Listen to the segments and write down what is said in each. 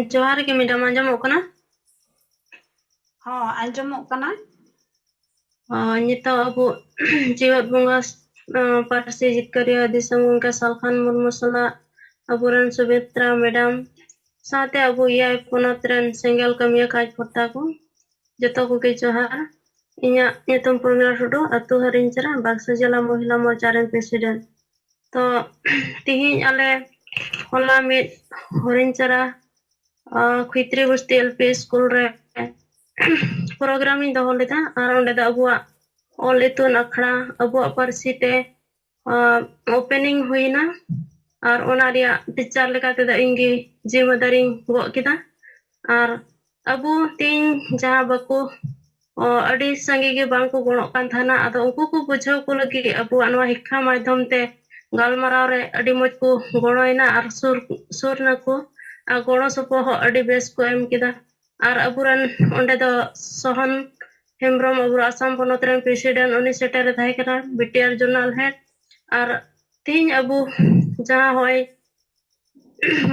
जोहार के मैडम आंजमोग कना। हाँ आंजमोग कना। नितो अबो जीवत बंगा पारसी जितकरिया दिसम गंगा सालखान मुर्मू साला अबुरन सुमित्रा मैडम साथे अबो इया पोनत रन सेंगल कमिया काज पट्टा को जतो को के जोहार। इnya nyutum Purmila Tudu अतु हरिंचरा बाक्सा जिला महिला मोर्चा रेन प्रेसिडेंट। तो तिहिन आले होला मिद हरिंचरा खुइत्री बस्ती एलपी स्कूल रे प्रोग्राम इन दोहो लेदा और ओंडे दा अबुआ ऑल इतुन अखड़ा अबुआ पारसी ते ओपनिंग हुईना और ओना रिया टीचर लेका ते दा इंगी जिम्मेदारी गो किदा और अबु तीन जहां बको अड़ी संगे के बांग को गणो कान थाना आदो उनको को बुझाव को लगी अबु अनवा हिक्खा माध्यम ते गालमाराव रे अड़ी मज को गणोइना और सुर न को गणो सपो अड़ी बेस को एम किदा और अबुरन ओंडे दो सोहन हेम्ब्रम अबुर आसाम पनत रेन प्रेसिडेंट उनी सेटर थाहे कना बीटीआर जर्नल हेड और तीन अबु जहां होय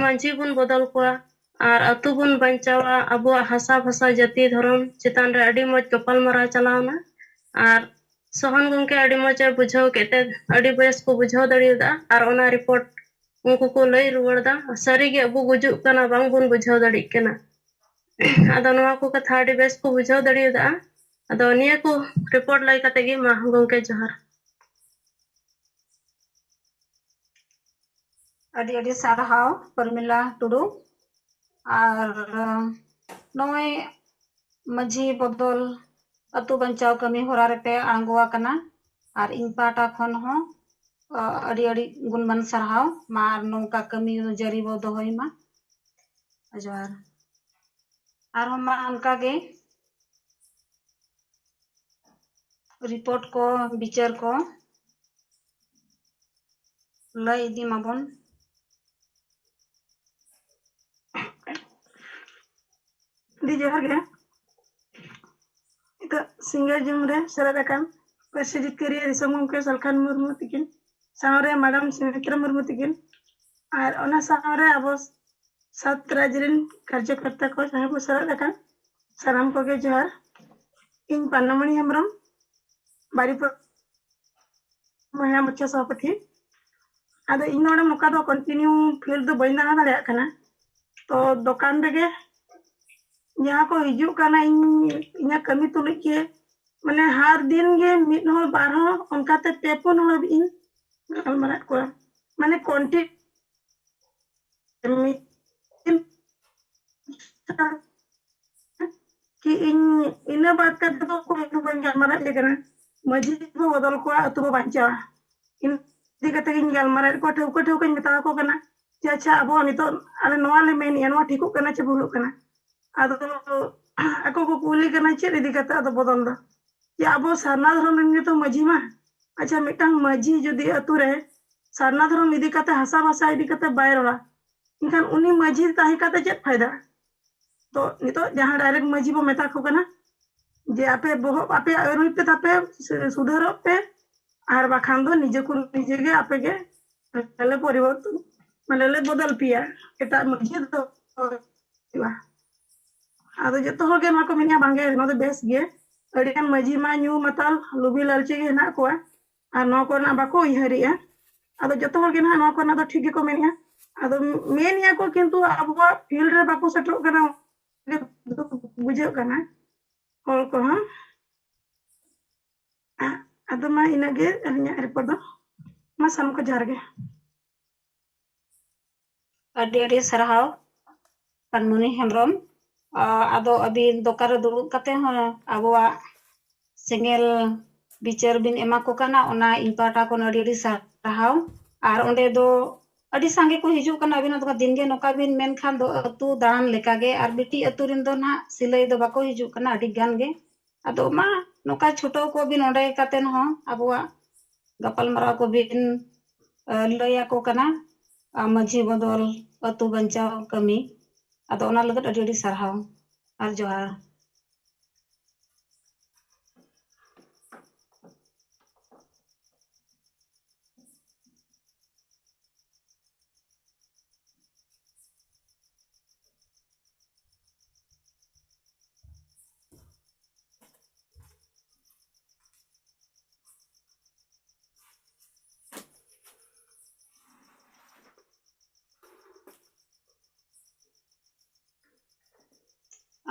मांझी बुन बदल को और अतु बुन बंचावा अबुआ हसा भाषा जाति धर्म चितान रे अड़ी मज गपाल मारा चलावना और सोहन गंके अड़ी मज बुझाव केते अड़ी बेस को बुझाव दड़ियदा और ओना रिपोर्ट उनको को लई रुवड़दा सारी गे अबु गुजुक कना बांग बुन बुझाव दड़िक कना आदो नवा को कथा अड़ी बेस को बुझाव दड़ियदा आदो निया को रिपोर्ट लाई कते गे मा गंके जोहार। अड़ी अड़ी सारहाव परमिला टुडू और नोय मझी बदल अतु बंचाव कमी होरा रेपे आंगुआ कना और इन पाटा खन हो अड़ी अड़ी गुणमान सारहाव मार नौका कमी जरी बो दोहई मा जोहार और हम अनका गे रिपोर्ट को विचार को लय इदी माबन दी जोहार गे ito singa jumre seradakan Presiden Kariya Disomong ke Salkan Murmu tikin सावरे मैडम सुमित्रा मुर्मू तिकिन और ओना सावरे अब सात राज्यन कार्यकर्ता को चाहे वो सरदाका साराम को के जोहार इन पन्नमणि हेम्ब्रम बारीपुर महिला मोर्चा सभापति आदो इन नोडे मोका दो कंटिन्यू फील्ड दो बइन दाना दाड़िया कना तो दुकान रेगे जहाँ को हिजू कना इना कमी तुलिक के माने हर दिन गे मिद हो बार हो उनकाते पेपुन हो इन अलमरा को माने कंटी कि इन बात का तो को इन बन गलमरा लेकना मजी को बदल को अतु को बांचा इन दिगते इन गलमरा को ठौक मेता को कना जे अच्छा अब नितो अरे नवा ले मेन एनवा ठीकु कना चे भूलु कना आदो ako ko kuli kana चे इदी कता आदो बदल दा जे अब सारना धर्म इन तो मजी मा अच्छा मिटंग मजी जदि अतु रे सारना धर्म इदी कता हसा भाषा इदी कता बायरला इनखान उनी मजी ताही कता चे फायदा तो नितो जहां डायरेक्ट मजी बो मेता को कना जे आपे बोह आपे अरुई पे तापे सुधारो पे आर बाखान दो निजे को निजे गे आपे गे ले परिवर्तन माने ले बदल पिया एटा मजी दो आदो जतो हो गे मा को मिनिया बांगे नो दो बेस गे अडियान मजी मा न्यू मतल लुबी लालची गे ना को आर नो को ना बाको इहरिया आदो जतो हो गे ना नो को ना तो ठीक को मिनिया आदो मेनिया को किंतु अब फील्ड रे बाको सेटो कना बुझे कना हol ko ha ado ma inage alinya report do ma sam ko jarge अड़ी अड़ी सारहाव पनमुनि हेम्ब्रम आदो अभी दोकार दुड़ुब कते हो अबवा सेंगेल बिचार बिन एमा को कना ओना इन पाटा को अड़ी अड़ी सारहाव और ओंडे दो अड़ी सांगे को हिजू कना अबिन तो दिन गे नोका बिन मेन खान दो अतु दान लेका गे और बिटी अतु रिन दो ना सिलाई दो बाको हिजू कना अड़ी गान गे आदो मा नोका छोटो को बिन ओंडे कातेन हो अबवा गपाल मरा को बिन लया को कना मझी बदल अतु बंचाव कमी आदो ओना लगत अड़ी अड़ी सारहाव और जोहार।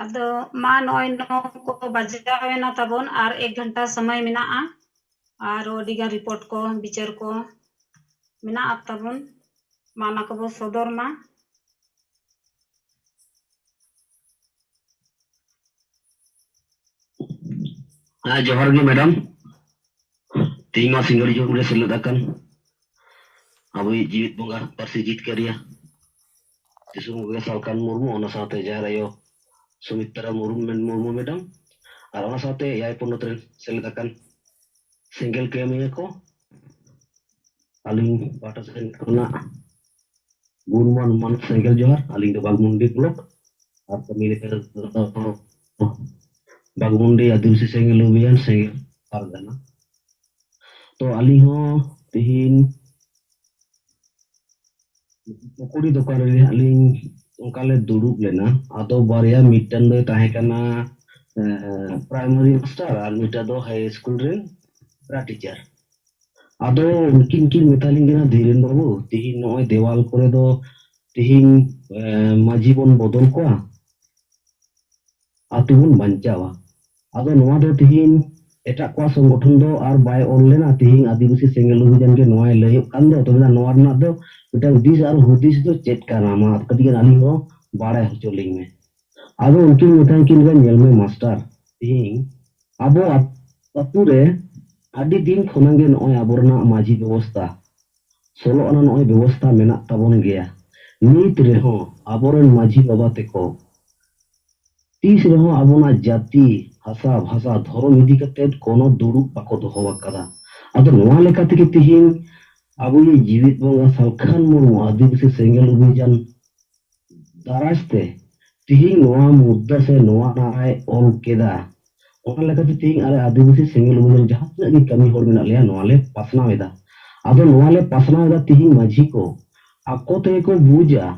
ᱟᱫᱚ ᱢᱟ ᱱᱚᱜᱼᱚᱭ 9 ᱠᱚ ᱵᱟᱡᱟᱣᱮᱱᱟ ᱛᱟᱵᱚᱱ ᱟᱨ 1 घंटा समय ᱢᱮᱱᱟᱜᱼᱟ ᱟᱨ ᱟᱹᱰᱤᱜᱟᱱ ᱨᱤᱯᱳर्ट ᱠᱚ ᱵᱤᱪᱟᱹᱨ ᱠᱚ ᱢᱮᱱᱟᱜᱼᱟ ᱛᱟᱵᱚᱱ ᱢᱟ ᱚᱱᱟ ᱠᱚᱵᱚ ᱥᱚᱫᱚᱨ ᱢᱟ जोहार गे मैडम तीन मा सिंगड़ी जोम रे सेलेद अकन अबई जीवित बोंगा पारसी जीत करिया दिसुम गे सालकान मुर्मू ओना साथे जहर आयो सुमित्रा मुर्मू मैडम और ओना साथे याय पोनोत रे सेलेद अकन सिंगल केमिया को अलिंग पाटा सेन कोना गुरमान मन सिंगल जोहार अलिंग दो बागमुंडी ब्लॉक और कमीले कर बागमुंडी आदिवासी सिंगल अभियान सिंगल पारगना तो अली हो तिहिन पकोड़ी दुकान रे अलिंग उनकाले दुड़ुब लेना आदो बारिया मिटन दो ताहे कना प्राइमरी मास्टर और मिटा दो हाई स्कूल रे प्रा टीचर आदो उनकिन किन मेतालिंग ना धीरेन बाबू तिहिन नय देवाल करे दो तिहिन माजी बन बदल को आतु बन बंचावा आदो नवा दो तिहिन एटा को संगठन दो और बाय ऑन लेना तिहिन आदिवासी सिंगल अभियान के नवा लय कान दो तबना नवा ना दो मिटन दिस और हुदिस दो चेक काना मा कदी आली हो बाड़े हचोलिंग में आदो उनकिन मेतान किन गन नेल में मास्टर तिहिन आबो अतु रे आदि दिन खनांगे नय आबरना माजी व्यवस्था सोलो अना नय व्यवस्था मेना ताबन गया नीत रे हो आबरन माजी बाबा तेको तीस रहो आबोना जाति भाषा भाषा धर्म इदी कते कोनो दुरुब बाको दोहो आकादा आदो नोआ लेका तेके तिहिन आबो ये जीवित बोंगा सालखान मुर्मू आदिवासी सेंगेल अभियान दाराजते तिहिन नोआ मुद्दा से नोआ नाय ऑल केदा ओना लेका ते तिहिन आरे आदिवासी सेंगेल अभियान जहां तक की कमी होड़ मेना लेया नोआ ले पासना वेदा आदो नोआ ले पासना वेदा तिहिन माझी को आको ते को बुझा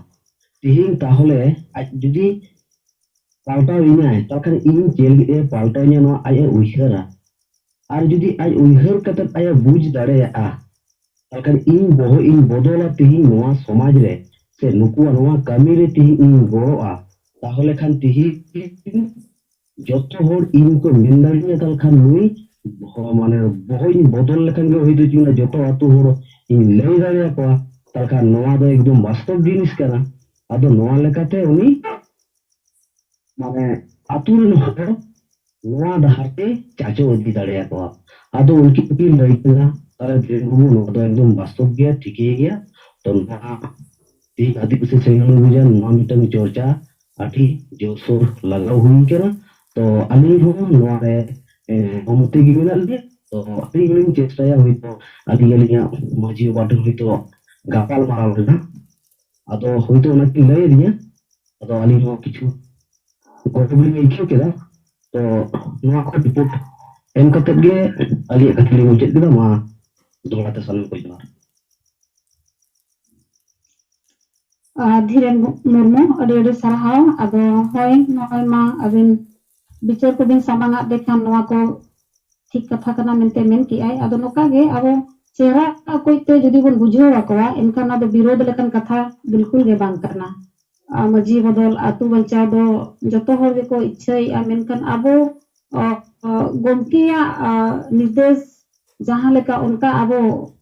तिहिन ताहले आज जुदी पाल्टा विनाय तखन इन जेल ए पाल्टा nya no ay uihara ar judi ay uihar katat ay buj dare a तखन इन बोहो इन बदला तिहि नोआ समाज रे से नुकु नोआ कमी रे तिहि इन गरो आ ताहले खान तिहि जतो होर इन को मिंदारिया तखन नुई माने बोहो इन बदल लेखन गे होइदो जिना जतो आतु होर इन लई दारिया को तखन नोआ दो एकदम वास्तव जिनिस kana आदो नोआ लेकाते उनी माने आतुरन हर नोआ दहाते चाचो इदी दाड़े को आदो उनकी की लइकना तारे देनु नो दो एकदम वास्तव गया ठीक गया तो नोआ ती आदिवासी सेंगल अभियान नोआ मिटन चर्चा आठी जोसोर लगाव हुई केना तो अली हो नोआ रे हमते गी मिनल दे तो अली लिंग चेष्टा या हुई तो अली लिया माजी बाटो हुई तो गापाल माराव ना आदो हुई तो ना की लय दिया आदो अली हो किछु कोटबली में इक्यो केदा तो नोआ को रिपोर्ट एम कतत गे अली कथली मुचेत केदा मा दोलाते सन को जनार धीरेन मुर्मू अडी सरहाव आदो होय नय मा अबिन बिचार को बिन सामांगा देखान नोआ को ठीक कथा कना मेनते मेन की आय आदो नोका गे अब चेहरा कोइते जदी बन बुझो वाकवा इनखान आदो विरोध लेकन कथा बिल्कुल गे बांग करना माजी बदल आतु बचाव दो जतो हर गे को इच्छा मेनखान आबो गोमकिया निर्देश जहां लेका उनका आबो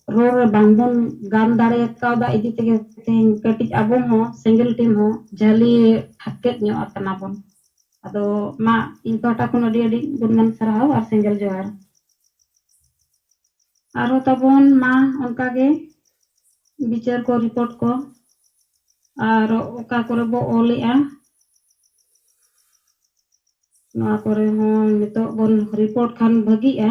रोर बांधन गान दाड़े कादा इदी तेगे तेन कटिज आबो हो सिंगल टीम हो जाली हकेत न्यो आकना बन आदो मा इन पाटा कोन अडी अडी गुणमान सराव और सिंगल जोहार आरो तबन मा उनका गे विचार को रिपोर्ट को और ओका करे बो ओलेआ नोआ करे हो नितो बन रिपोर्ट खान भगिया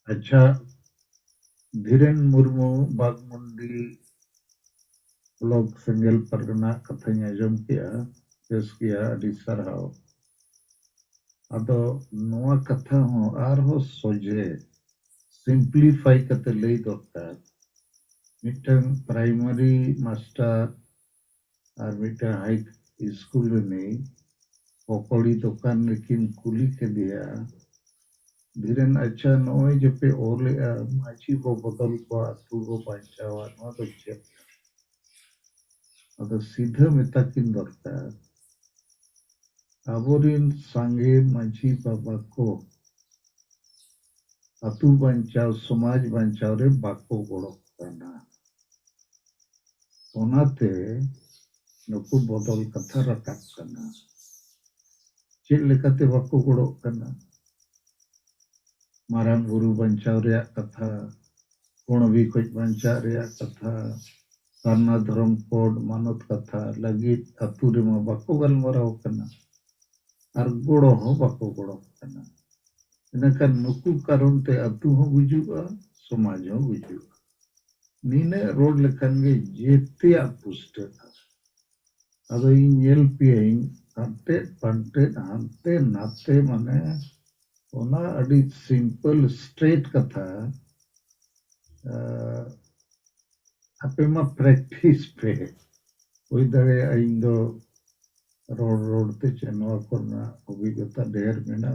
अच्छा धीरेन मुर्मू बागमुंडी ब्लॉक सिंगल परगना कथाኝ आजम किया पेश किया अडी सरहाव आदो नोआ कथा हो आर हो सोजे सिंपलीफाई कते लई दरकार मिटन प्राइमरी मास्टर और मिटन हाई स्कूल रे पकौड़ी दुकान लेकिन कुली के दिया धीरेन अच्छा नोय जपे ओले माची को बदल को आतु को बचावा नो तो अदो सीधा मेताकिन दरकार आबोरिन सांगे मांझी बाबा को अतु बंचाव समाज बंचाव रे बाको गड़ो करना ओनाते नुकु बदल कथा रकाब करना चेक लेकाते बाको गड़ो करना मारांग गुरु बंचाव रे कथा कोणवी खोज बंचाव रे कथा सारना धर्म कोड मानत कथा लगित अतु रे मा बाको गलमराव करना और गड़ो हो बाको गड़ो करना इनखान नुकु कारण ते अतु हो गुजुआ समाज हो गुजुआ नीने रोड लेखान गे जेते पुष्ट अदो इन नेल पियिन हंते पंते हंते नाते माने ओना अडी सिंपल स्ट्रेट कथा आपे मा प्रैक्टिस पे कोई दरे इन दो रोड रोड ते चेनवा करना अभिज्ञता ढेर मेना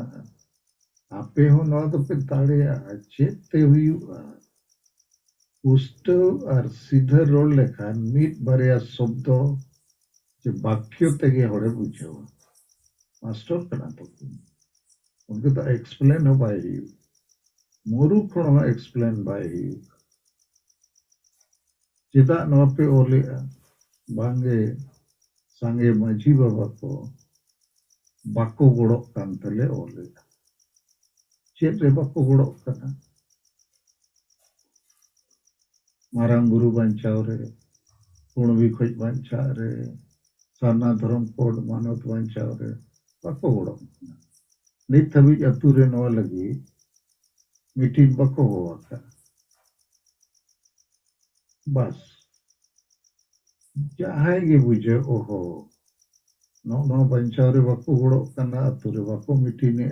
आपे हो नवा तो पे ताड़िया चेते हुआ पुष्ट और सीधा रोड लेखान मीट बारिया शब्द जे वाक्य तेगे हड़े बुझावा मास्टर कना तो उनके तो एक्सप्लेन हो बाई मोरू खण एक्सप्लेन बाई चेदा नवा पे ओले बांगे सांगे माझी बाबा को बाको गड़ो कान तले ओले चेद रे बाको गड़ो कना मारांग गुरु बंचाव रे कुणवी खोज बंचाव रे सारना धर्म कोड मानत बंचाव रे बाको गड़ो नित हबी अतु रे नवा लगी मीटिंग बाको होवा का बस जहां गे बुझे ओहो नो बंचाव रे बाको गड़ो कना अतु रे बाको मीटिंग ने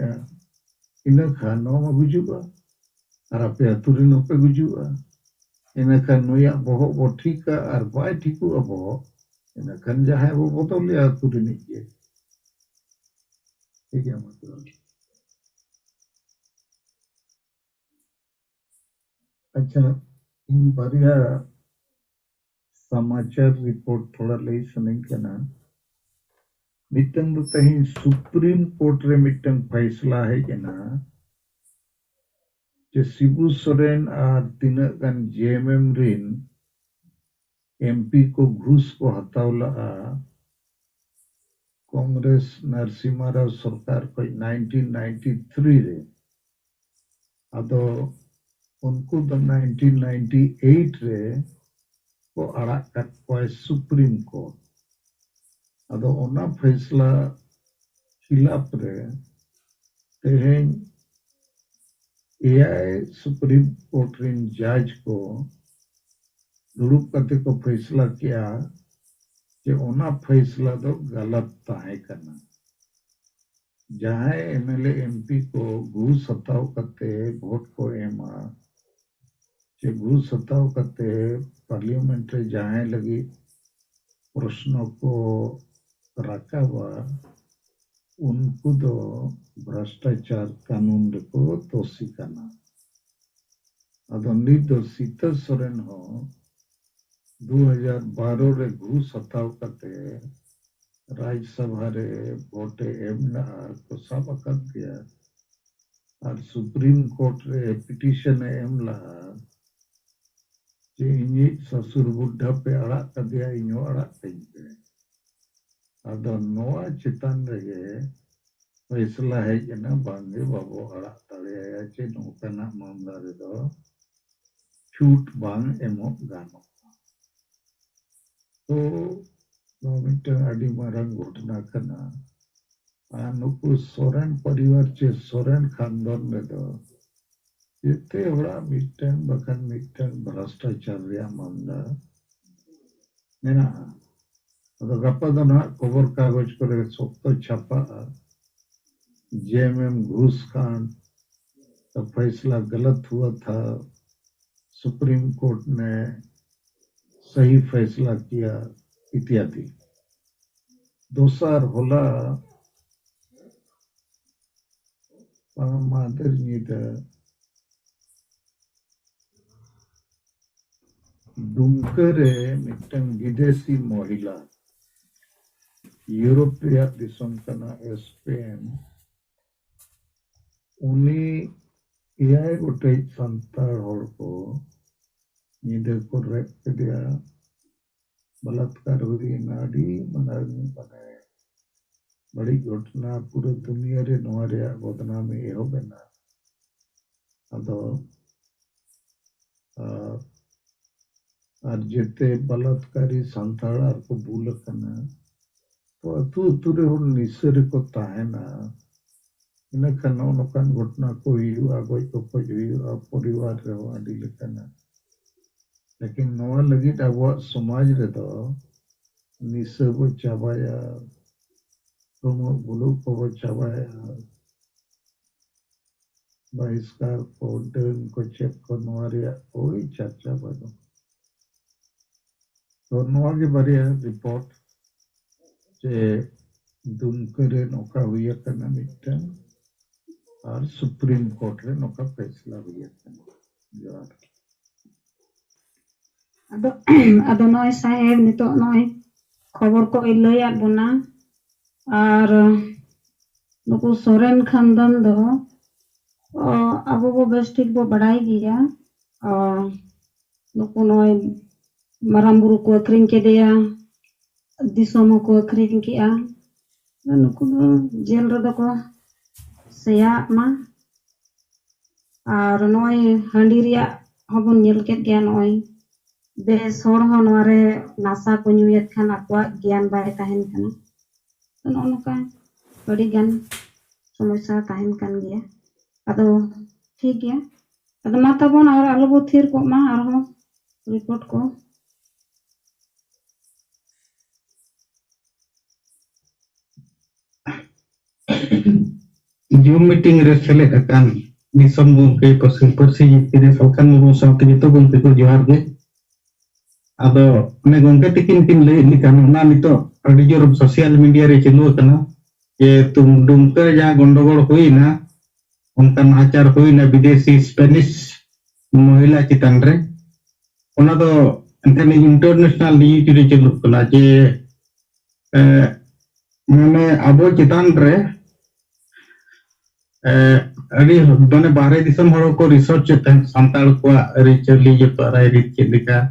इना खान नो बुझुआ और आपे अतु रे नो पे बुझुआ इना खान नोया बहो बो ठीका और बाय ठीकु अबो इना खान जहां वो बदल या अतु रे निके ठीक है मतलब अच्छा इन बढ़िया समाचार रिपोर्ट थोड़ा ले सुनें क्या ना मिटन तो तहीं सुप्रीम कोर्ट रे मिटन फैसला है क्या ना जे शिबू सोरेन और तीना गन जेएमएम रिन एमपी को घूस को हतावला कांग्रेस नरसिम्हा राव सरकार को 1993 रे अदो उनको तो 1998 रे को अड़ाक कट को सुप्रीम कोर्ट अदो ओना फैसला खिलाफ रे तेहें एआई सुप्रीम कोर्ट रिन जज को दुरुप करते को फैसला किया कि ओना फैसला तो गलत ताहे करना जहां एमएलए एमपी को घूस हताव करते वोट को एमा जे घूस हताव करते पार्लियामेंट रे जहां लगी प्रश्नों को रखावा उनको तो भ्रष्टाचार कानून को दोषी करना अदो निदो सीता सोरेन हो 2012 रे घूस हताव करते राज्यसभा रे वोटे एमना को सब कर दिया और सुप्रीम कोर्ट रे पिटिशन एमला जे इनी ससुर बुढ़ा पे अड़ा कर दिया इनो अड़ा पे अदो नोआ चितान रे फैसला है जना बांगे बाबो अड़ा तड़े चे नोकना मामला रे दो छूट बांग एमो गानो तो मिटन अडी मारंग घटना कना नुकु सोरेन परिवार चे सोरेन खानदान में दो इते बड़ा मिटन बखन मिटन भ्रष्टाचार रे मामला मेना अदो गप्पा दो ना खबर कागज करे सत्य छापा जेएमएम घूस कांड का फैसला गलत हुआ था सुप्रीम कोर्ट ने सही फैसला किया इत्यादि दोसार होला मादर दुमका रे मिटन विदेशी महिला यूरोप रियाक दिसम कना स्पेन उनी एआई गोटे संताल हर को निदे को रेप केदिया बलात्कार हुईना आदि माने बड़ी घटना पूरे दुनिया रे नोआ रे बदनामी एहोबेना अदो और जेते बलात्कारी संताल आर को भूल कना तो अतु रे हर निसर को ताहेना इन खान नौकान घटना को हुआ गई को हुआ परिवार रे आदि लेकाना लेकिन नोआ लगी अब समाज रे दो निसर को चाबाया प्रमुख बुलू को चाबाया बहिष्कार को डन को चेक को नोआ रे कोई चर्चा बनो तो नोआ के बारे रिपोर्ट जे दुमका रे नौका हुई कना मिटन और सुप्रीम कोर्ट रे नौका फैसला हुई कना ᱟᱫᱚ ᱱᱚᱜᱼᱚᱭ ᱥᱟᱦᱮᱵ ᱱᱤᱛᱚᱜ ᱱᱚᱜᱼᱚᱭ ᱠᱷᱚᱵᱚᱨ ᱠᱚ ᱞᱟᱹᱭᱟᱫ ᱵᱚᱱᱟ ᱟᱨ ᱱᱩᱠᱩ ᱥᱚᱨᱮᱱ ᱠᱷᱟᱱᱫᱟᱱ ᱫᱚ ᱟᱵᱚ ᱵᱚ ᱵᱮᱥ ᱴᱷᱤᱠ ᱵᱚ ᱵᱟᱲᱟᱭ ᱜᱮᱭᱟ ᱱᱩᱠᱩ ᱱᱚᱜᱼᱚᱭ ᱢᱟᱨᱟᱝ ᱵᱩᱨᱩ ᱠᱚ ᱟᱹᱠᱷᱨᱤᱧ ᱠᱮᱫᱮᱭᱟ ᱫᱤᱥᱚᱢ ᱦᱚᱸᱠᱚ ᱟᱹᱠᱷᱨᱤᱧ ᱠᱮᱜᱼᱟ ᱱᱩᱠᱩ ᱫᱚ ᱡᱮᱞ ᱨᱮᱫᱚ ᱠᱚ ᱥᱮᱭᱟᱜ ᱢᱟ ᱟᱨ ᱱᱚᱜᱼᱚᱭ ᱦᱟᱺᱰᱤ ᱨᱮᱭᱟᱜ ᱦᱚᱸᱵᱚᱱ ᱧᱮᱞ ᱠᱮᱫ ᱜᱮᱭᱟ ᱱᱚᱜᱼᱚᱭ बेस होड़ हो नोरे नासा को ᱧᱩᱭᱮᱫ खान आकुआ ज्ञान बाय ताहेन खाना तो नोका बड़ी गान समस्या ताहेन कान गया अदो ठीक गया अदो माता बोन और आलो बो थीर को मा और हो रिपोर्ट को जूम मीटिंग रे सेलेक्ट अकान दिसम के परसी जिते सलखान मुर्मू साउते जितो गंते को जोहार गे आदो ने गंगे तिकिन किन ले लिखान ना नितो अडी जोर सोशल मीडिया रे चलु कना जे तुम दुमका जा गंडगोल होइना उनका नाचार होइना विदेशी स्पेनिश महिला चितान रे ओना दो एनकन इंटरनेशनल न्यूज रे चलु कना जे माने अबो चितान रे अड़ी माने बाहरे दिसम हरो को रिसर्च संताल को रिचली जो पाराय रिच चिलिका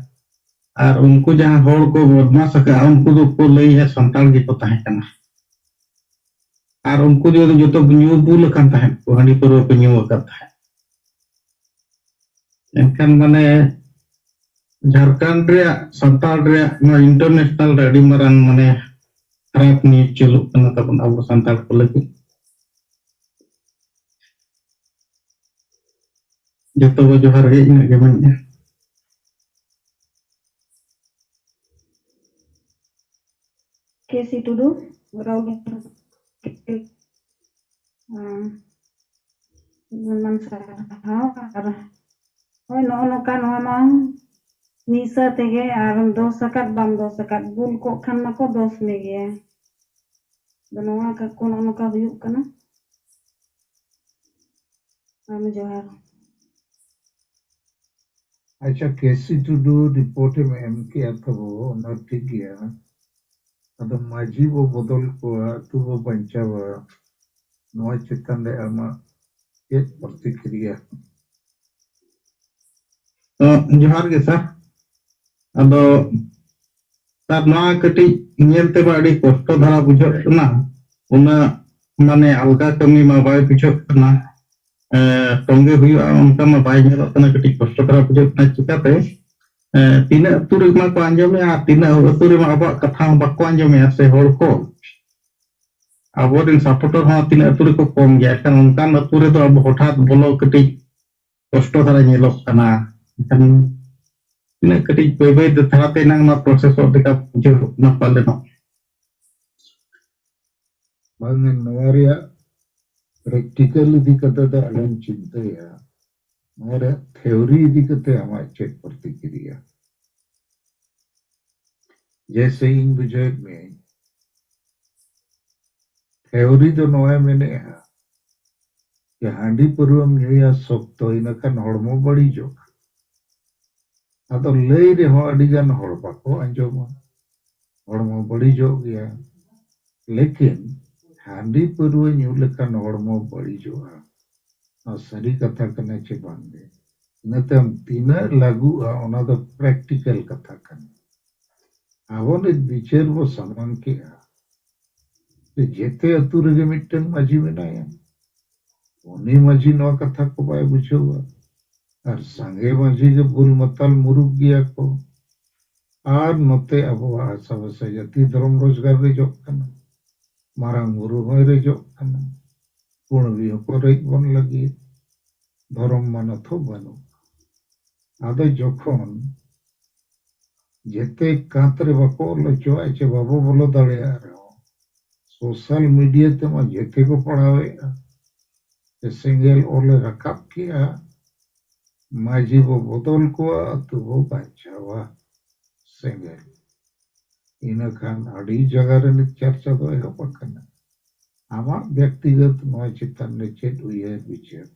और उनको जहां होड़ को बदमाश का उनको तो को लई है संताल की तो ताहे कना और उनको जो तो न्यू बुल kan ताहे को हनी पर को न्यू करता है एनकन माने झारखंड रे संताल रे नो इंटरनेशनल रेडी मरान माने खराब न्यूज चलु कना तबन अब संताल को लगी जतो वो जोहार हे इन के मन केसी टुडू राव मन साहा और होय नो नोका नो मा निसा तेगे और दो सकत बम दो सकत बुल को खान को दोस में गया बनवा का कोन नोका हुयु कना हम जोहार अच्छा केसी टुडू रिपोर्ट में एम किया था वो ना ठीक गया अद माझी वो बदल को तू वो पंचावा नोआ चितन दे अमा एक प्रतिक्रिया जोहार के सर अदो सर ना कटी नियलते बाड़ी कष्ट धारा बुझो ना उना माने अलगा कमी मा बाय बुझो ना टोंगे हुआ उनका मा बाय नेलो तना कटी कष्ट धारा बुझो ना चिकाते तीना तुरे मा को आंजमे आ तीना तुरे मा अब कथा बाको आंजमे से होड़ को अब दिन सपोर्टर हा तीना तुरे को कम गया kan उनकान तुरे तो अब हठात बोलो कटी कष्ट धारा नेलो कना kan तीना कटी बाय बाय धारा ते नांग मा प्रोसेस ओ देका बुझो ना पाले ना मांगे नवारिया प्रैक्टिकल दिक्कत दा अलग चिंता या नवारिया थ्योरी दिक्कत हमारे चेक प्रतिक्रिया जैसे इन बुझाक में थ्योरी तो नोए मैंने है कि हांडी पूर्वम न्यूया सोक्तो इनका नॉर्मो बड़ी जो आदो लई रेहो अडिगान हड़ बाको आंजोमा हड़मो बड़ीजोग गया लेकिन हांडी परुआ ᱧᱩ लेखान हड़मो बड़ीजोगा और सारी कथा कने चे बांगे इनते तीना लागुआ ओना दो प्रैक्टिकल कथा कने आबो ने विचार बो समान के जेते अतु रेगे मिटन माझी मेनाया उनी माझी नवा कथा को बाय बुझेवा और संगे माझी के बुल मतल मुरुग गया को और नते अबो आशा बसे जाति धर्म रोजगार रे जोक कना मारांग गुरु होय रे जोक कना कुणवी को रे बन लगी धर्म मानथो बनु आदो जखन जेते कांतरे बाको लचो आचे बाबो बोलो दड़िया रे सोशल मीडिया ते मा जेते को पढ़ावे सेंगेल ओले रकाब किया माझी वो बदल को तो वो बचावा सेंगेल इन खान अड़ी जगह रे चर्चा तो है पकना आमा व्यक्तिगत नय चितन ने चेत उये विचार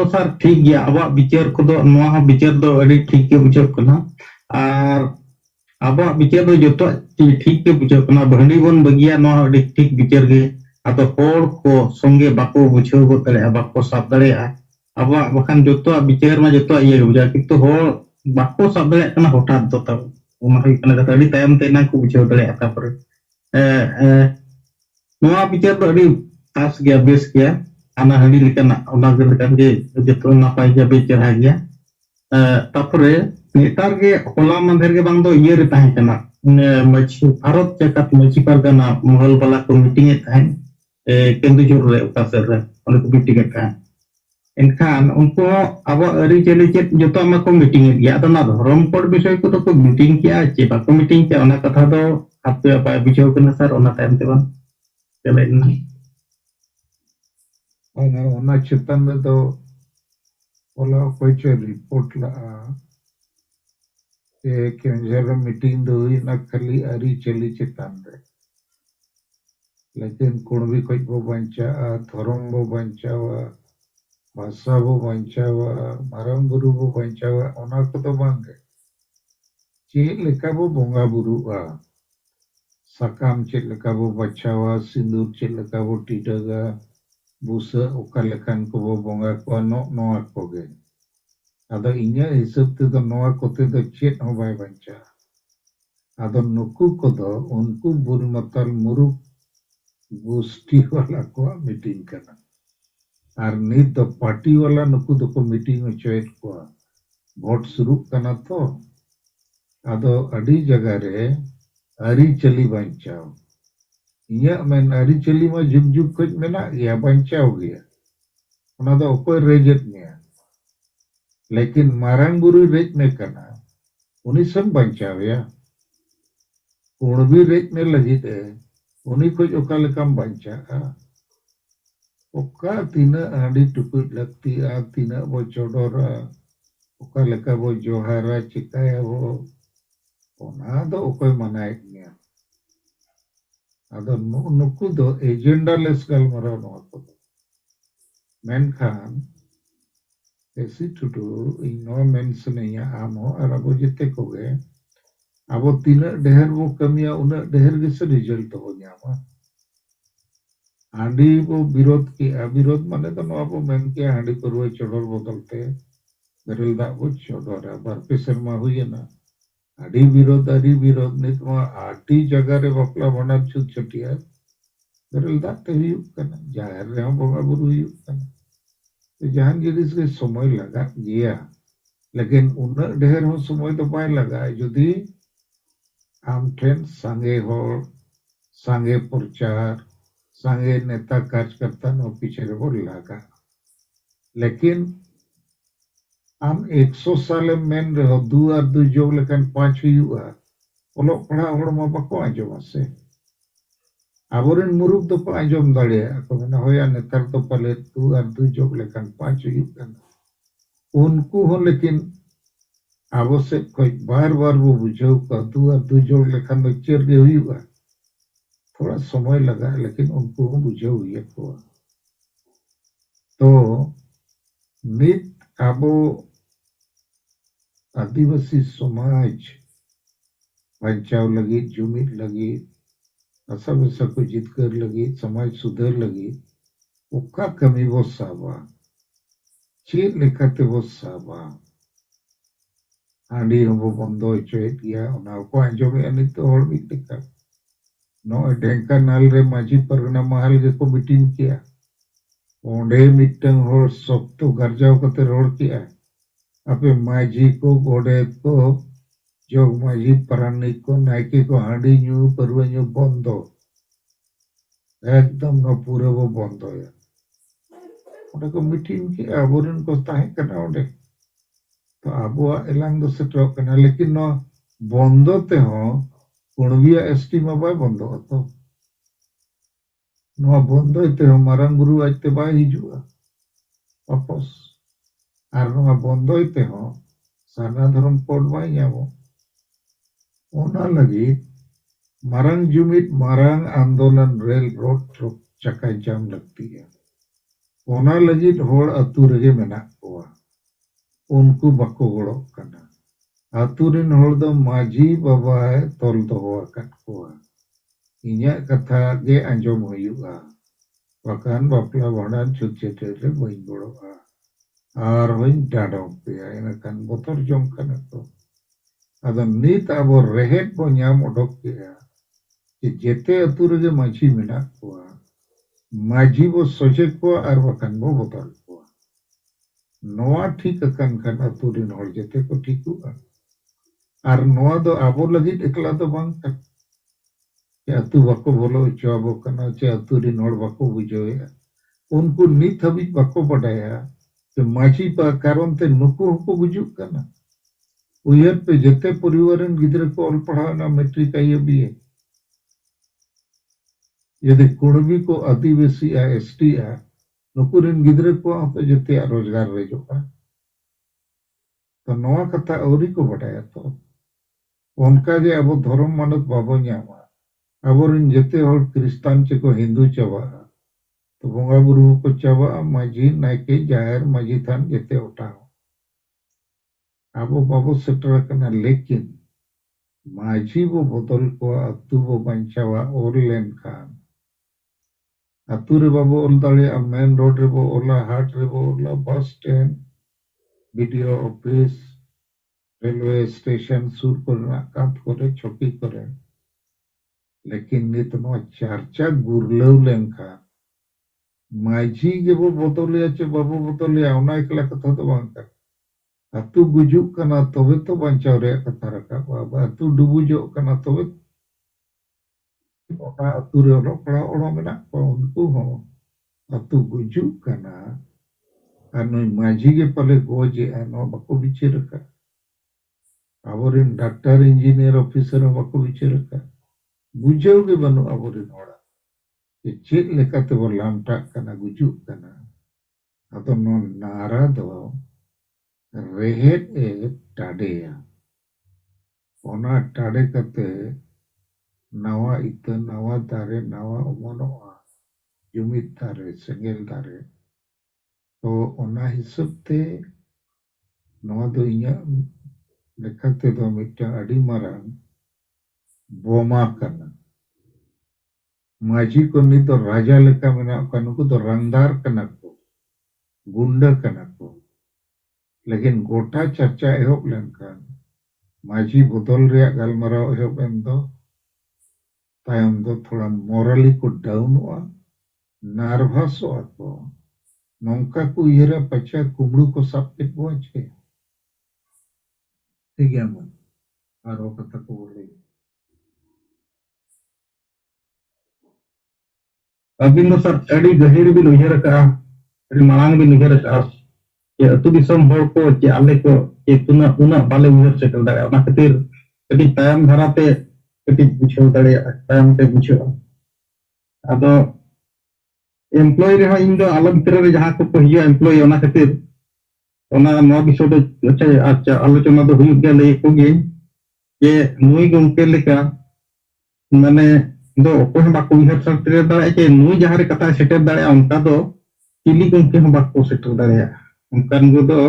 सर ठीक गया अब विचार को विचार दो अड़ी ठीक के बुझे कना और अब विचार दो जो ठीक के बुझे कना भंडी बन बगिया अड़ी ठीक विचार गे अब होड़ को संगे बाको बुझे गो दड़े बाको साब दड़े अब बखान जो विचार में जो ये बुझा किंतु होड़ बाको साब दड़े कना हठात दो तब उना होई कना कथा अड़ी तायम ते ना को बुझे दड़े तापर नोआ विचार दो अड़ी तास गया बेस गया आना हड़ी लेकना ओना के जतो नापाय गया बेचरा गया तापरे नेतार के होला मंदिर के बांग दो ये रे ताहे कना मछी भारत जगत मछी परगना महल वाला को मीटिंग ए ताहे केंदुझुर रे उकासर रे ओने को मीटिंग ए ताहे इनखान उनको अब अरी चली चेत जतो मा को मीटिंग गया तो ना धर्म कोड विषय को तो को मीटिंग किया चे बाको मीटिंग किया ओना कथा दो आपे बाय बुझाव कना सर ओना टाइम ते बन चले ना ओना चितन में तो बोला कोई चे रिपोर्ट ला के जरा मीटिंग दो ना खाली अरी चली चितन रे लेकिन कुणबी कोई बो बंचा धर्म बो बंचावा भाषा बो बंचावा मारंग गुरु बो बंचावा ओना को तो बांगे चे लेका बो बोंगा बुरुआ सकाम चे लेका बो बचावा सिंदूर चे लेका बो टिडगा बुसा ओका लेखान को बो बोंगा को नोआ को गे आदो इन्या हिसाब ते तो नोआ कोते तो चेत हो बाय बंचा आदो नुकु को दो उनको बुर मतल मुरु गोष्ठी वाला को मीटिंग करना और नित दो पार्टी वाला नुकु दो को मीटिंग चोइट को वोट शुरू करना तो आदो अड़ी जगह रे अरी चली बंचाओ इया मेन अरी चली में जुग जुग कुछ मेना गया बंचाओ गया ओना दो कोई रेजेट में लेकिन मारंग गुरु रेज में करना उन्हीं सब बंचाओ या कौन भी रेज में लगी थे उन्हीं कुछ ओका लेकम बंचा ओका तीना आड़ी टुकुट लगती आ तीना वो चोडोरा ओका लेका वो जोहारा चिकाया वो ओना दो ओकोय मनाए गया आदो नुकु दो एजेंडा लेस गल मरा नो को मेनखान ऐसी टुटू इनो मेंशन या आमो और अब जिते को गए अब तीना ढेर वो कमिया उना ढेर के से रिजल्ट हो जामा हांडी वो विरोध की अविरोध माने तो नो अब मेन के हांडी परवे चोडर बदलते बेरल दा वो चोडर बार पे शर्मा हुई ना अड़ी विरोध नित मा आटी जगह रे बपला बना छुट छटिया बेरल दा ते हुई कना जाहिर रे बोगा बुरु हुई कना तो जहां जिनिस के समय लगा गया लेकिन उन्ना ढेर हो समय तो पाए लगा यदि आम ठेन संगे हो संगे प्रचार संगे नेता कार्यकर्ता नो पीछे रे बोल लगा लेकिन आम 100 साल मेन रहो दू और दू जोग लेकिन 5 हुआ ओलो पढ़ा होड़ मा बको आजो से आबोरेन मुरुक दो को आजम दाड़े को ना होया नेतर तो पले दू और दू जोग लेकिन 5 हुआ उनको हो लेकिन आवश्यक कोई बार बार वो बुझाऊ का दू और दू जोग लेकिन तो चेर के हुआ थोड़ा समय लगा लेकिन उनको बुझाऊ ये को तो नित आबो आदिवासी समाज बचाव लगी जुमिद लगी आशा बसा को जितकर लगी समाज सुधार लगी ओका कमी वो साबा चेत लेखाते वो साबा हांडी हबो बंदो चोएत गया ओना को आंजोमे अनित तो हर मिट लेखा नो ढेंकानाल रे माझी परगना महल के को मीटिंग किया ओंडे मिटंग हर सप्तो गर्जाव कते रोड किया अपे माझी को गोडेत को जोग माझी परानिक को नायके को हांडी न्यू परवा न्यू बंदो एकदम न पूरे वो बंदो या ओंडे को मीटिंग किया आबोरन को ताहे कना ओंडे तो आबुआ एलांग दो सेटरो कना लेकिन न बंदो ते हो कुणबिया एसटी मा बाय बंदो तो नो बंदो ते हो मारांग गुरु आजते बाय हिजुआ वापस आर नो बंदो ते हो साना धर्म कोड बाय ᱧᱟᱢो ओना लगी मारांग जुमित मारांग आंदोलन रेल रोड ट्रक चक्का जाम लगती है ओना लगी होड़ अतु रेगे मेना कोआ उनको बको गड़ो कना आतुरिन होड़ दो माझी बाबा तोल दोहो आकाद कोआ इन्या कथा गे आंजोम हुयुआ बकान बापला भांडान छुत छेटे रे बई गड़ोआ आर होइन डाडो पेया इनकान बोतर जम कना तो अदो नीत आबो रेहेट बो ᱧᱟᱢ ओडोक केया कि जेते अतु रेगे माझी मेना कोआ माझी बो सोचे को आर बकान बो बोतर कोआ नोआ ठीक अकन खान अतुरिन होड़ जेते को ठीकुआ आर नोआ दो आबो लगी एकला दो बांग का कि अतु बाको बोलो चोबो कना चे अतुरिन होड़ बाको बुझोया उनको नित हबी बाको बडाया कि माझी पा कारण ते नुकु हको बुझुक कना उयर पे जेते परिवारन गिदरे को ऑल पढ़ाना मैट्रिक आईए भी है यदि कुणबी को आदिवासी आ एसटी आ नुकुरिन गिदरे को पे जेते रोजगार रे जोका तो नोआ कथा औरी को बडाया तो उनका जे अब धर्म मानत बाबो ᱧᱟᱢᱟ आबोरिन जेते होड़ क्रिस्तान चे को हिंदू चाबा तो बोंगा बुरु को चाबा माझी नायके जाहिर माझी थान जेते उठाओ आबो बाबो सेटर कना लेकिन माझी वो बदल को अतु वो बंचावा और लेन खान अतु रे बाबो ओल दाले मेन रोड रे बो ओला हाट रे बो ओला bus stand BDO office railway station सुर करना कात करे छोटी करे लेकिन नित नो चर्चा गुरलव लेंखा माझी के वो बदलिया चे बाबू बदलिया ओना एकला कथा तो बांका अतु गुजुक कना तबे तो बंचाव रे कथा रखा बाबा अतु डुबुजो कना तबे ओना अतु रे ओलो पड़ा ओनो मेना को उनको हो अतु गुजुक कना अनु माझी के पले गोजे अनो बको बिचे रखा आबोरिन डॉक्टर इंजीनियर ऑफिसर बाको बिचे रखा बुझाव के बनु आबोरिन होड़ा कि चेक लेकाते बो लामटा कना गुजुक कना अतो नो नारा दो रेहेट ए टाडेया ओना टाडे कते नवा इत नवा दारे नवा उमनोआ जुमित दारे सेंगेल दारे तो ओना हिसाब ते नवा दो इnya लेखाते दो मिटा अडी मारांग बोमा कना माझी को नी तो राजा लेका मेना कनुको तो रंगदार कना को गुंडा कना को लेकिन गोटा चर्चा एहोब लेनखान माझी बदल रे गलमराव एहोब एम दो तायम दो थोड़ा मोरली को डाउनवा नर्वस हो को नौका को इरा पचा कुमड़ू को सब के पहुंचे ठीक है मन आरो कथा को बोले अबिन दो सर अड़ी गहिर भी उयहर का अड़ी मांग भी उयहर का ये अतु दिसम होड़ को जे आले को ये तुना उना बाले उयहर सेटल दाड़े ओना खातिर कटी तायम धराते कटी बुझाव दाड़े तायम ते बुझाव आदो एम्प्लॉय रे इन दो अलग तरह रे जहां को हियो एम्प्लॉय ओना खातिर ओना नो विषय दो अच्छा आलोचना दो हुई गया ले को गे ये नुई गंके लेका माने दो ओको बाको उयहर सेटल दाड़े जे नुई जहां रे कथा सेटल दाड़े उनका दो चिली गंके बाको settle दाड़े onkan godo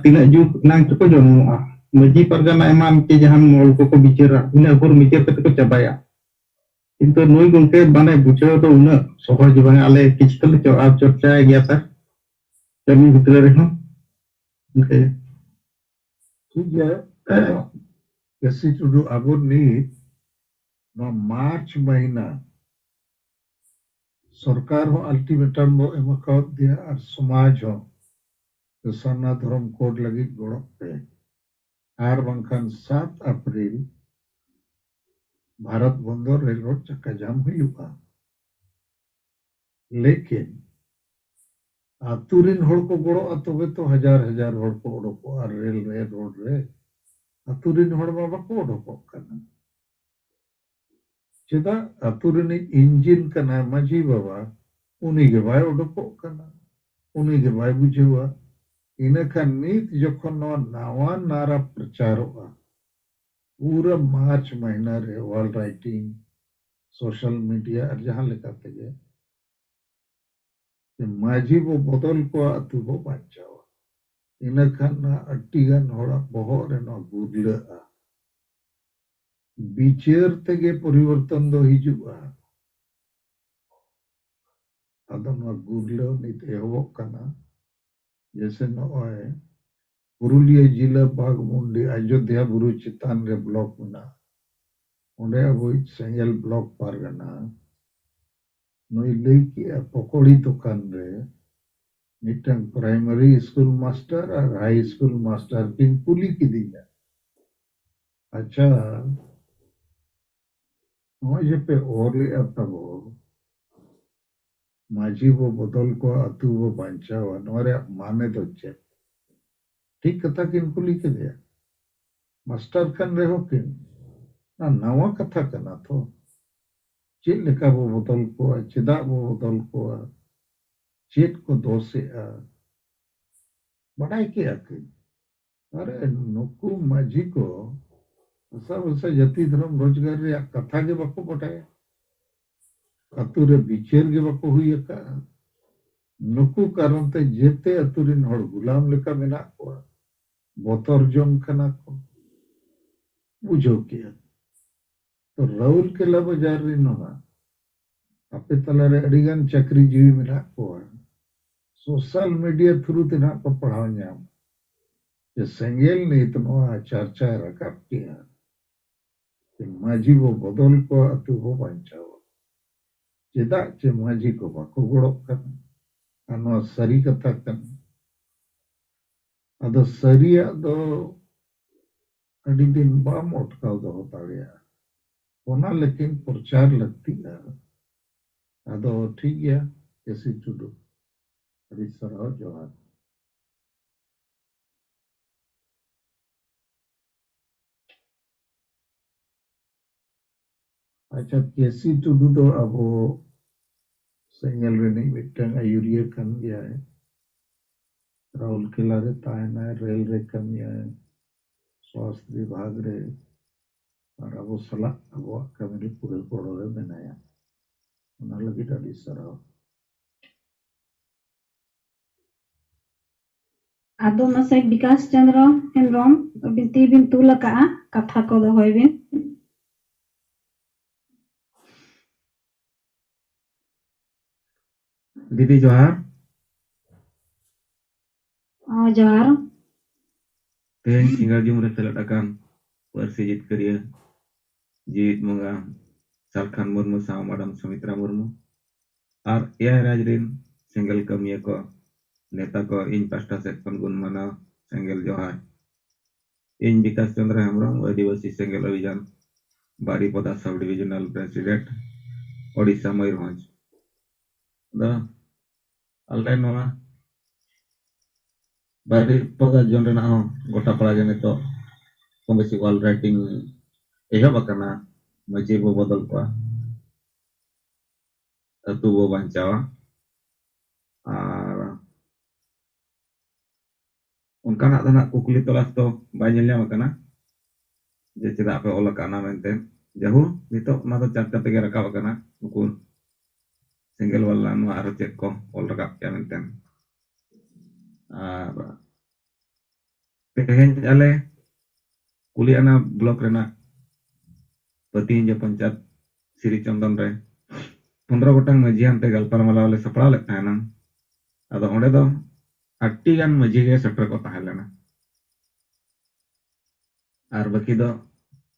tina juk nang cuko jono maji pargana eman ke jahan mol ko bicara ina hor mikir kete ko cabaya কিন্তু নই গংকে মানে বুঝাও তো উনা সহজ বাং আলে কিছু তো চর্চা গিয়া তা kami ভিতরে রেখো ওকে ठीक है कैसी टुडू अब नीत ना मार्च महीना सरकार हो अल्टीमेटम बो एमका दिया और समाज हो तो सना धर्म कोड लगी गोड़ पे आर बंखान 7 अप्रैल भारत बंदर रेलरोड चक्का जाम हुआ लेकिन आतुरिन होड़ को गोड़ो तबे तो हजार हजार होड़ को ओडको और रेल रे रोड रे आतुरिन होड़ मा बाको ओडको कना चेदा आतुरिन इंजिन कना मजी बाबा उनी के बाय ओडको कना उनी के बाय बुझेवा इना खान नीत जखन नवा नारा प्रचार होगा पूरा मार्च महीना रे वॉल राइटिंग सोशल मीडिया और जहां लिखाते गए माझी वो बदल को अतु वो बांचावा इन खाना अट्टीगन होड़ा बहुत रेनो गुडले बिचेर तेगे परिवर्तन दो हिजुआ अदम गुडले निते हो कना जैसे नॉय पुरुलिया जिला बागमुंडी अयोध्या बुरु चितान रे ब्लॉक में उन्हें अब सेंगल ब्लॉक पारगना नई लैकी पकड़ी दुकान रे मिटन प्राइमरी स्कूल मास्टर और हाई स्कूल मास्टर किन कुली की दिया अच्छा मुझे पे और ले आता वो माझी वो बदल को अतु वो बंचा हुआ नोरे माने तो चेक ठीक कथा किन कुली के दिया मास्टर कन रे हो किन ना नवा कथा कना तो चेक लेका वो बदल को चिदा वो बदल को चेक को दोषे बढ़ाई के आके अरे नुकु माझी को ऐसा जति धर्म रोजगार रे कथा के बको बढ़ाए अतुरे बिचेर के बको हुई का नुकु कारण ते जेते अतुरिन हड़ गुलाम लेका मेना को बोतर जम खना को बुझो किया तो राउल के ला बाजार रे नोना अपे तला रे अडिगन चक्री जीवी मेना को सोशल मीडिया थ्रू तेना को पढ़ाव न्याम जे सेंगेल ने इतना चर्चा रखा किया कि माझी वो बदल को अतु वो बंचाओ चेदा चे माझी को बाको गोड़ो करना अनो सरी कथा करना अदो सरिया दो अड़ी दिन बाम अटकाव दो होता गया ओना लेकिन प्रचार लगती है अदो ठीक है कैसी टुडू अभी सरह जोहार अच्छा कैसी टुडू तो अब सेंगल रे नहीं मिटन आयुरिया कन गया है राहुल किला रे तायना रेल रे कन गया है स्वास्थ्य विभाग रे और अब सला अब कमेटी पूरे कोड़ो रे बनाया उना लगी अड़ी सरह आदो मसे विकास चंद्र हेम्ब्रम बिनती बिन तुलका कथा को दोहय बिन दीदी जोहार जोहार तेहन सिंगर जुम रे सेलेद akan Persi Jitkariya Jit Munga Salkhan Murmu sama Madam Sumitra Murmu ar ya rajrin single kamiya ko neta ko in pasta sekon gun mana single johar in Vikas Chandra Hembrong Adivasi single Abhijan Baripada Sub Divisional President Odisha Mayurbhanj the alai nona Baripada John na gota pala jane to komisi wall writing ehab akana maji bo bodol ko atu bo bancawa ar onkanak tanak kukuli tolas to banyak nyam akana je cedak pe ola kana mente jauh nitok nato chapter tege rakap akana ukur single wala nu aro cek ko ol rakap ya mente और तेहें आले कुलियाना block Raina पतिंज panchayat Shri चंदन रे 15 गोटांग मजियान ते गल्पार माला ले सपड़ा ले ताहेना अदो ओंडे दो 80 गान मजी गे सेटर को ताहे लेना और बाकी दो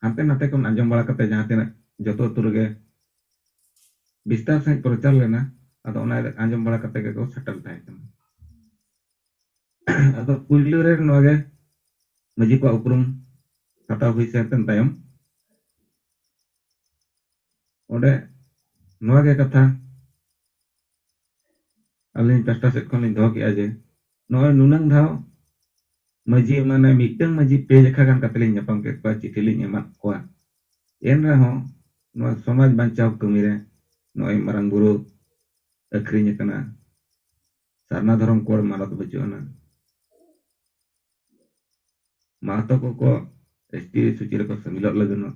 हांते नाते को आंजम बाड़ा कते जहां तिना जतो अतु रेगे विस्तार सहित प्रचार लेना अदो ओना आंजम बाड़ा कते के को सेटल ताहे कना अदो पुइलु रे नोगे मजी को उपरुम हता हुई से तन तायम ओंडे नोगे कथा अलिन पास्टा सेट खन लिन दो के आजे नोय नुनंग धाव मजी माने मिटंग मजी पे लेखा गान कतलिन ᱧᱟᱯᱟᱢ के को चिठी लिन एमा को एन रहो नो समाज बांचाव कमी रे नोय मारंग बुरु अखरिन कना सारना धर्म कोर मानत बचुना मातो को एसटी सूची रे को समिलत लगनो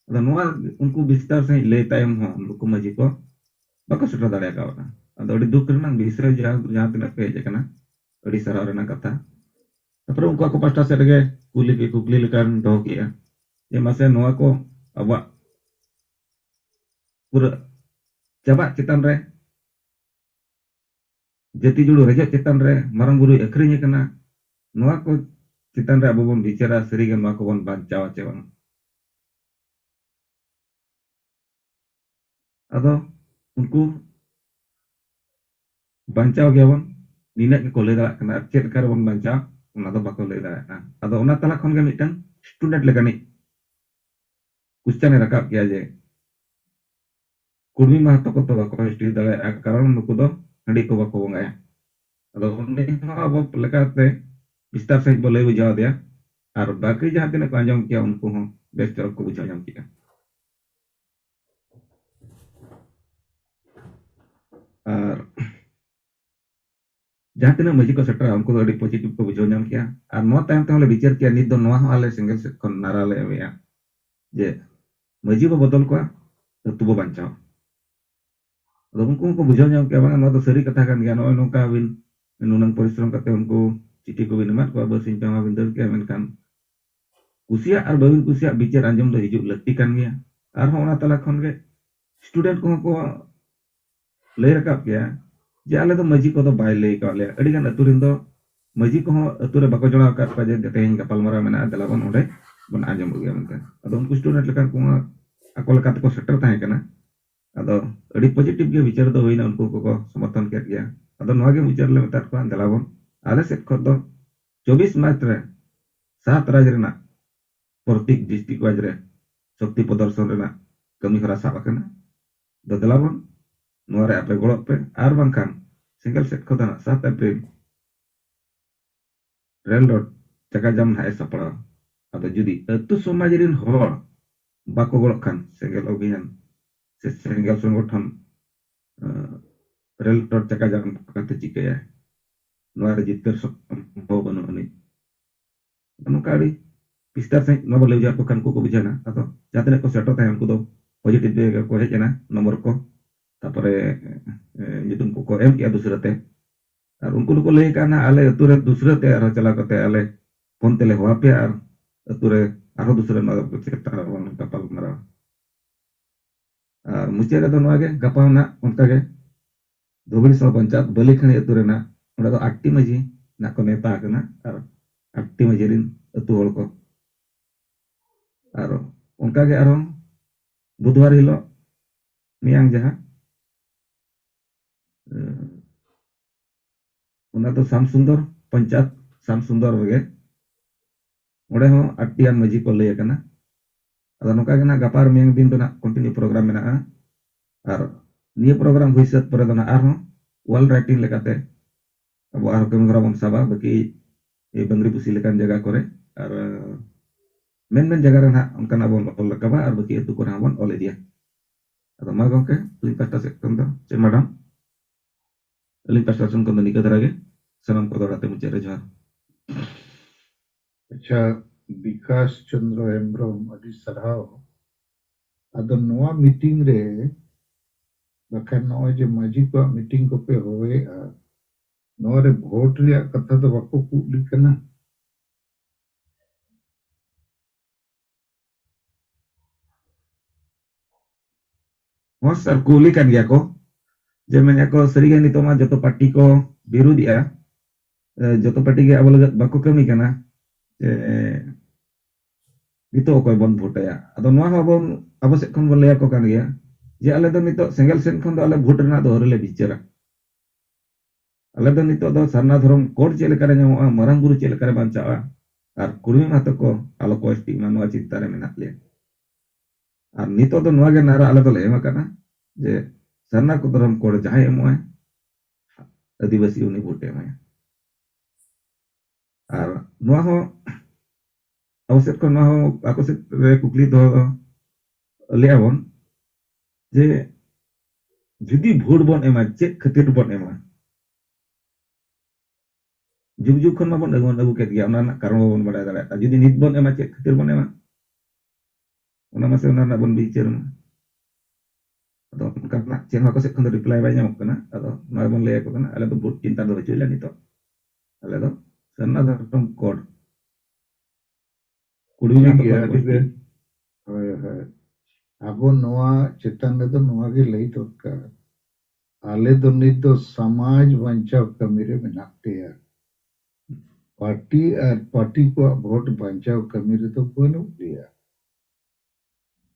अदा नोआ उनको विस्तार से ले तायम हो उनको मजी को बाको सेटर दाड़े कावना अदा अडी दुख रना विषय जहां तना पे जकना अडी सराव रना कथा तपर उनको को पास्टा से लगे कुली के कुकली लेकान दो किया ये मासे नोआ को अब पूरा चाबा चितान रे जति जुड़ो रेजे चितान रे मारंग बुरु अखरिन कना नोआ को चितान रे अब बन बिचारा सरी के नोआ को बन बांचावा चेवन अदो उनको बांचाव गयावन निना के को ले दा कना चेत कर बन बांचाव उना दो बाको ले दा अदो उना तला खन के मिटन स्टूडेंट लेकानी क्वेश्चन रकाब किया जे कुर्मी महतो को तो बाको हिस्ट्री दाले कारण नुको दो हंडी को बाको बंगाया अदो उन्ने अब लेकाते विस्तार से बोले बुझाव दिया और बाकी जहां तिना को आंजम किया उनको हो बेस्ट को बुझाव जाम किया और जहां तना मजी को सेटर उनको अड़ी पॉजिटिव को बुझाव नाम किया और नो टाइम ते विचार किया नित दो नोआ आले सिंगल से खन नारा ले वेया जे मजी को बदल को तो बो बांचाव अदो उनको बुझाव नाम किया बांगा नो तो सरी कथा कान गया नो नोका बिन नुनंग परिश्रम करते उनको चिठी को बिन मात को बसिन पेमा बिन दर के मेनकान कुसिया और बबिन कुसिया विचार आंजम दो हिजु लक्ति कान गया और होना तला खन के स्टूडेंट को ले रकाब गया जे आले तो मजी को तो बाय ले का ले अड़ी गान अतुरिन दो मजी को अतुरे बाको जणा का जे तेहेन गपाल मारा मेना दला बन ओडे बन आंजम गया मनते अदो उनको स्टूडेंट लेकान को अको लेका को सेटर ताहे कना अदो अड़ी पॉजिटिव के विचार दो होइना उनको को समर्थन कर गया अदो नोगे विचार ले मतात को दला बन आले सेट को दो 24 मार्च रे 7 राज्य रेना प्रत्येक डिस्ट्रिक्ट वाइज रे शक्ति प्रदर्शन रेना कमी हरा साबा कना दो दला बन नोरे आपे गोड़ पे आर बांखान सिंगल सेट को दाना 7 अप्रैल रेल रोड चका जाम हाय सपड़ा अदो जुदी अतु समाज रिन होर बाको गोड़ खान सिंगल अभियान से सिंगल संगठन रेल रोड चका जाम कते चिकया नोरे जितकर संभव बनो अनि नोकाड़ी विस्तार से नो बोले जा को खान को बुझाना अदो जातने को सेटर थाय उनको दो पॉजिटिव को हेजना नंबर को तापरे नितुम को एम किया दूसरे ते और उनको को ले काना आले अतुरे दूसरे ते आरो चला कते आले फोन तेले होआ पे और अतुरे आरो दूसरे न को चेता वन कपाल मरा और मुचे रे दो नोगे गपाना उनका के धोबड़ी सौ पंचायत बलिखणी अतुरे ना ओडा दो 8 मजी ना को नेता कना और 8 मजी रिन अतु होल को और उनका के आरो बुधवार हिलो मियांग जहां उना तो शाम सुंदर पंचायत शाम सुंदर वगे ओडे हो 8 मजी को ले कना अदा नोका गना गपार मियांग दिन दोना कंटिन्यू प्रोग्राम मेना और निये प्रोग्राम हुइसत परे दोना आर हो वॉल राइटिंग लेकाते अब आर कमरा बन साबा बाकी ए बंगरी पुसी लेकान जगह करे और मेन जगह रहा उनका बन ऑल लकाबा और बाकी एतु को बन ऑल दिया अदा मा गंके लिंक पास्टा से कंदा चे मैडम लिंक पास्टा सुन कंदा निका दरागे सनम को दराते मुचे जोहार अच्छा विकास चंद्र हेम्ब्रम अडी सराव अदो नोआ मीटिंग रे बखान नोय जे मजी को मीटिंग को पे होए नोरे भोट रिया कथा तो बाको कुली कना हाँ sir Quli kan gaya ko je menya ko sariga nito ma joto party ko birudi ya joto party ge abol bako kami kana nito okoy bon vote ya ado noa habon abo se kon bol ko kan gaya je ale do nito single sen kon do ale vote rena do horele bicara ale do nito do sarna dhorom code chele kare nyamoa marang guru chele kare banchawa ar kurmi mato ko alo ko stigma noa चिंता रे मेनात ले আর নিতো তো নোয়া গে নারা আলে তো লে এমাকানা যে sarna ko dhorom code jahay emoy adivasi uni vote emay আর নোয়া ho awset ko noa ho ako se kukli do le abon je judi vote bon ema chet khatir bon ema जुग जुग खन माबन अगु के दिया ना कारण बन बड़ा दाड़ा जुदी नित बन एमा चेक खातिर बन एमा ओना मासे ओना ना बन बिचार मा अदो कतना चेन माको से खन रिप्लाई बाय nyamok kana अदो ना बन ले को kana ale तो बहुत चिंता दो चुला नितो ale do sarna dhorom code कुड़ी में तो यार दिबे हाय हाय अब नोआ चेतन ने तो नोआ के लई दरकार आले दो नित दो समाज बंचाव कमी रे मेनाते यार पार्टी और पार्टी को वोट बचाव कमी रे तो बनु दिया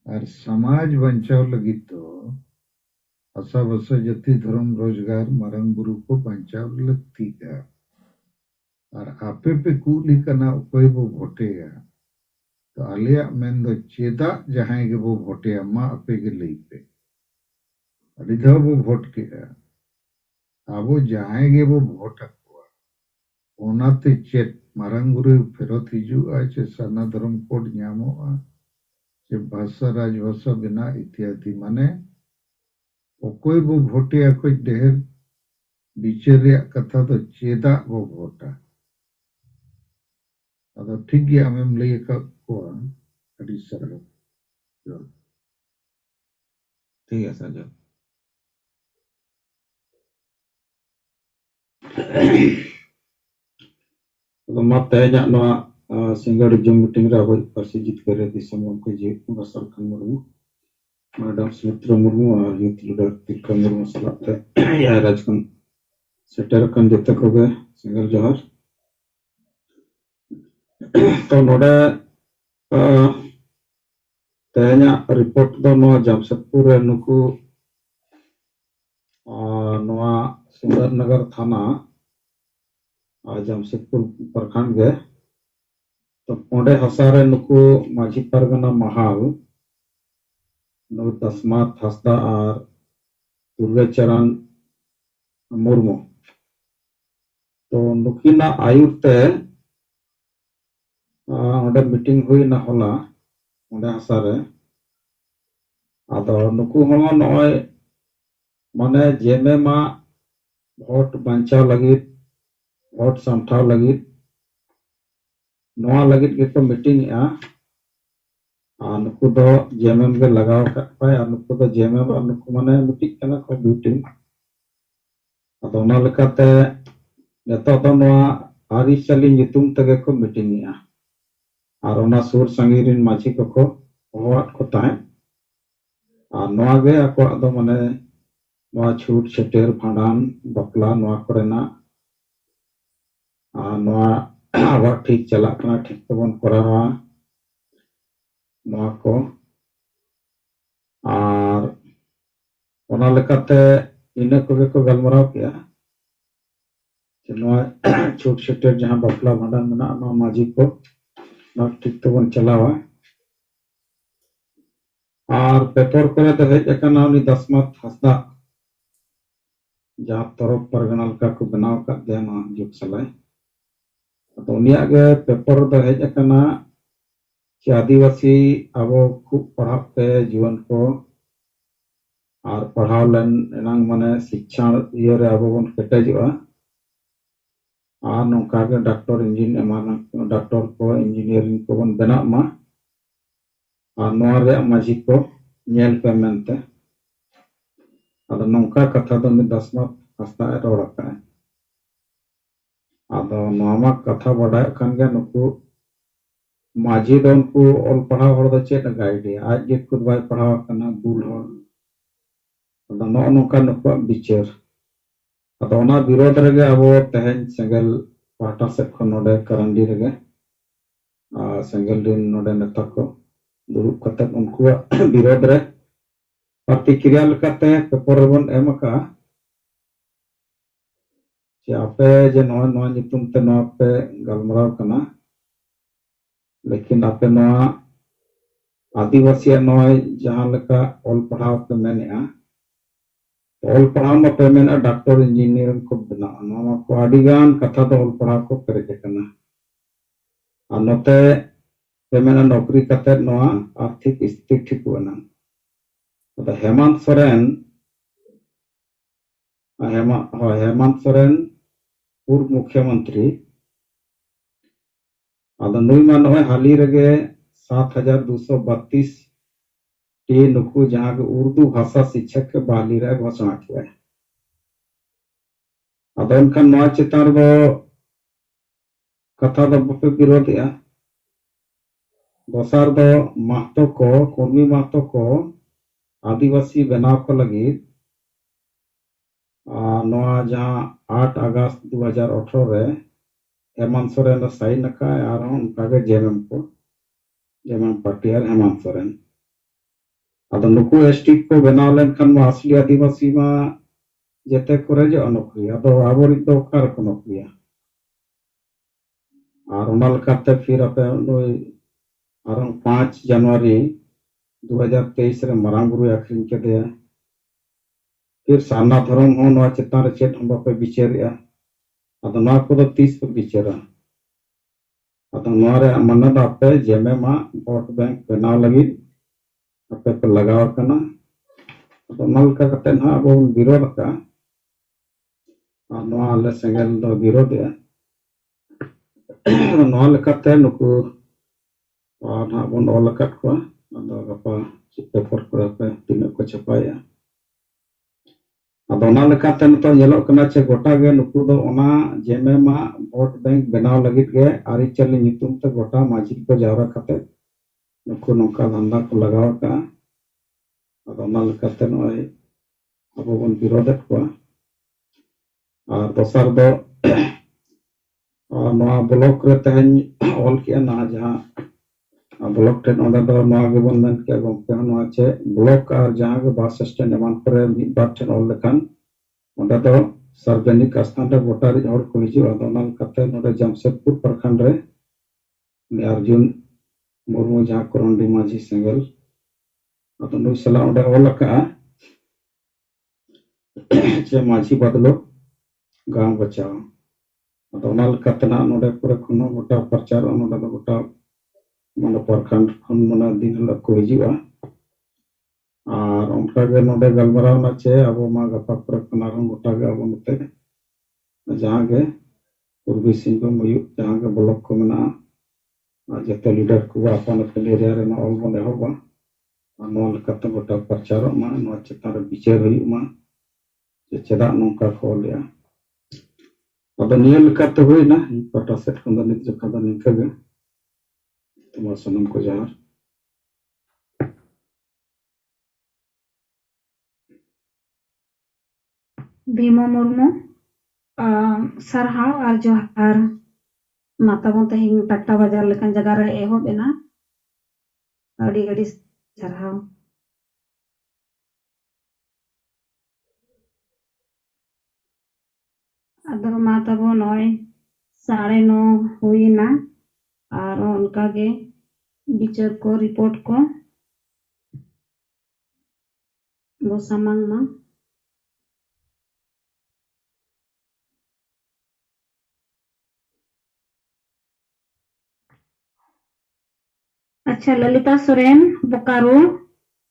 और समाज बचाव लगी तो असा बसा जति धर्म रोजगार मरंग गुरु को बचाव लगती है और आपे पे कुली करना कोई वो वोटे है तो आलिया मेन दो चेदा जहां के वो वोटे अम्मा आपे के लई पे अलिधा वो वोट के अब जहां के वो वोट ओनाते चेत मारंगुरु फेरत हिजुआ चे सरना धर्म कोड ᱧᱟᱢᱚᱜᱼᱟ चे भाषा राजभाषा बिना इत्यादि माने ओकोय बो भोटे अकोय ढेर बिचार रे कथा तो चेदा बो भोटा अदो ठीक गे आमेम लई का को अडी सरल ठीक है सर जो mat tanya no single Zoom meeting ra hoy parsi jit kare disamon ko je basal kan murmu madam smitra murmu और youth leader tikka murmu salat ya rajkan setter kan jete ko ge single johar to noda tanya report do no jamshedpur nuku noa Sundernagar थाना जमशेदपुर प्रखंड गे तो ओंडे हसारे नुकु माझी परगना महाल नु दसमात हसदा और दुर्गाचरण मुर्मू तो नुकिना आयुर्ते ओंडे meeting हुई ना होला ओंडे हसारे आदो नुकु हो नय माने जेमे मा भोट बंचाव लगी भोट सामठाव लगी नोआ लगी के मीटिंग नुकु दो जेएमएम के लगाव पाए नुकु दो जेएमएम नुकु माने मीटिंग कना को मीटिंग अदो ना लेकाते नेतो दो नोआ आरिशली नितुम तगे को मीटिंग और ओना सुर संगीरिन माझी को होवात को ताए और नोआ गे ako ado माने नोआ छूट छटेर भांडान बपला नोआ करेना नोआ आवा ठीक चला कना ठीक तबन करावा नोआ को और ओना लेकाते इना कोगे को गलमराव किया जे नोआ छूट छटेर जहां बपला भांडान मेना नोआ माझी को नोआ ठीक तबन चलावा और पेपर करे तो हेज एकना उनी दसमत हसदा जहाँ तरफ परगना का को बनाव का दे ना जुग सलाय तो उनिया गे पेपर दो हेज एकना कि आदिवासी अब खूब पढ़ा पे जीवन को और पढ़ाव लेन एनांग माने शिक्षा ये रे अब बन केटेजुआ और नौका के डॉक्टर इंजीनियर एमान डॉक्टर को इंजीनियरिंग को बन बना मा और नोआ रे माझी को नेल पे मेनते अद नौका कथा दो दसमा हस्ता रोड़ा का आदो नवा मा कथा बड़ाय कान गया नुकु माझी दो उनको ऑल पढ़ाव हर दो चेत गाइड आज जे खुद बाय पढ़ाव करना बुल हर आदो नो नोका नुकु बिचार आदो ना विरोध रगे अब तेहन सेंगल पाटा से खन नोडे करंडी रगे सेंगल दिन नोडे नेता को दुरुप कते उनको विरोध रे प्रतिक्रिया लेकाते पेपर बन एम का जे आपे जे नवा नवा नितुम ते नवा पे गलमराव कना लेकिन आपे नवा आदिवासी नवा जहां लेका ऑल पढ़ाव पे मेनेआ ऑल पढ़ाव में पे मेना डॉक्टर इंजीनियर को बना नवा को आदिगान कथा दो ऑल पढ़ाव को पेरेज कना आ नोते पे मेना नौकरी कते नवा आर्थिक स्थिति ठीक बना तो हेमंत सोरेन पूर्व मुख्यमंत्री आदो नुई मा नोय हाली रगे 7232 टी नुकु जहां के उर्दू भाषा शिक्षक के बहाली रे घोषणा किया आदो इनखान नोआ चितार दो कथा दो बपे विरोध या दोसार दो महतो को कर्मी महतो को आदिवासी बनाव को लगी नोआ जहां 8 अगस्त 2018 रे हेमंत सोरेन साइन का और उनका के जेएमएम पार्टी और हेमंत सोरेन आदो नुकु एसटी को बनाव लेन खान मा असली आदिवासी मा जेते करे जे नौकरी आदो आबोरी दो कार को नौकरी और उना लकाते फिर अपे और 5 जनवरी 2023 रे मरांग बुरु आखिन के दे फिर सारना धर्म हो नोआ चितान रे चेत हम बापे बिचारिया आदो नोआ को 30 पे बिचारा आदो नोआ रे मन्ना दापे जेमे मा वोट बैंक बनाव लगी अपे पे लगाव कना आदो नल का कते ना अब विरोध का नोआ ले सेंगल दो विरोध या नोआ लकाते नुकु और ना बन ऑल कट को आदो गपा पेपर को पे तिन को छपाया आदो ना लकाते न तो येलो कना चे गोटा गे नुकु दो ओना जेमे मा वोट बैंक बनाव लगी गे आरी चली नितुम ते गोटा माजी को जावरा कते नुकु नोका धंधा को लगाव का आदो ना लकाते नोय अब बन विरोध को और दोसर दो नोआ ब्लॉक रे तेहन ऑल किया ना जहां ब्लॉक टेन ओंडे दो नोआ गे बन मेन के गमके नोआ चे ब्लॉक और जहां के बस स्टैंड एमान करे मिद बार ठेन ऑल लेखान ओंडे दो सार्वजनिक स्थान रे गोटा रे हर को हिजु आदो नल कते नोडे जमशेदपुर प्रखंड रे अर्जुन मुर्मू जहां करंडी माझी सेंगल आदो नुई सला ओंडे ऑल का चे माझी बदलो गांव बचाओ आदो नल कतना नोडे पूरे खनो गोटा प्रचार नोडे दो गोटा माने प्रखंड खन माने दिन हला को हिजुआ और उनका के नोडे गलमराव ना चे अब मा गपा प्रखना रन गोटा के अब नते जहां के पूर्वी सिंहभूम मयू जहां के ब्लॉक को मेना जते लीडर को अपन अपन एरिया रे ना ऑल बने होबा नोल कते गोटा प्रचार मा नो चितार विचार हुई मा जे चेदा नोका को लिया आदो नियल कते हुई ना पटा सेट खन नित जखा द निका गे तुम्हारा सनम को जहर भीमा मुर्मू सरहाव और जोहार माता बन तेहिं टाटा बाजार लेकिन जगह रे एहो बेना अड़ी अड़ी सरहाव अदर माता बो नॉय 9:30 हुई ना और उनका के बिचार को रिपोर्ट को वो समंग मा अच्छा ललिता सोरेन बोकारो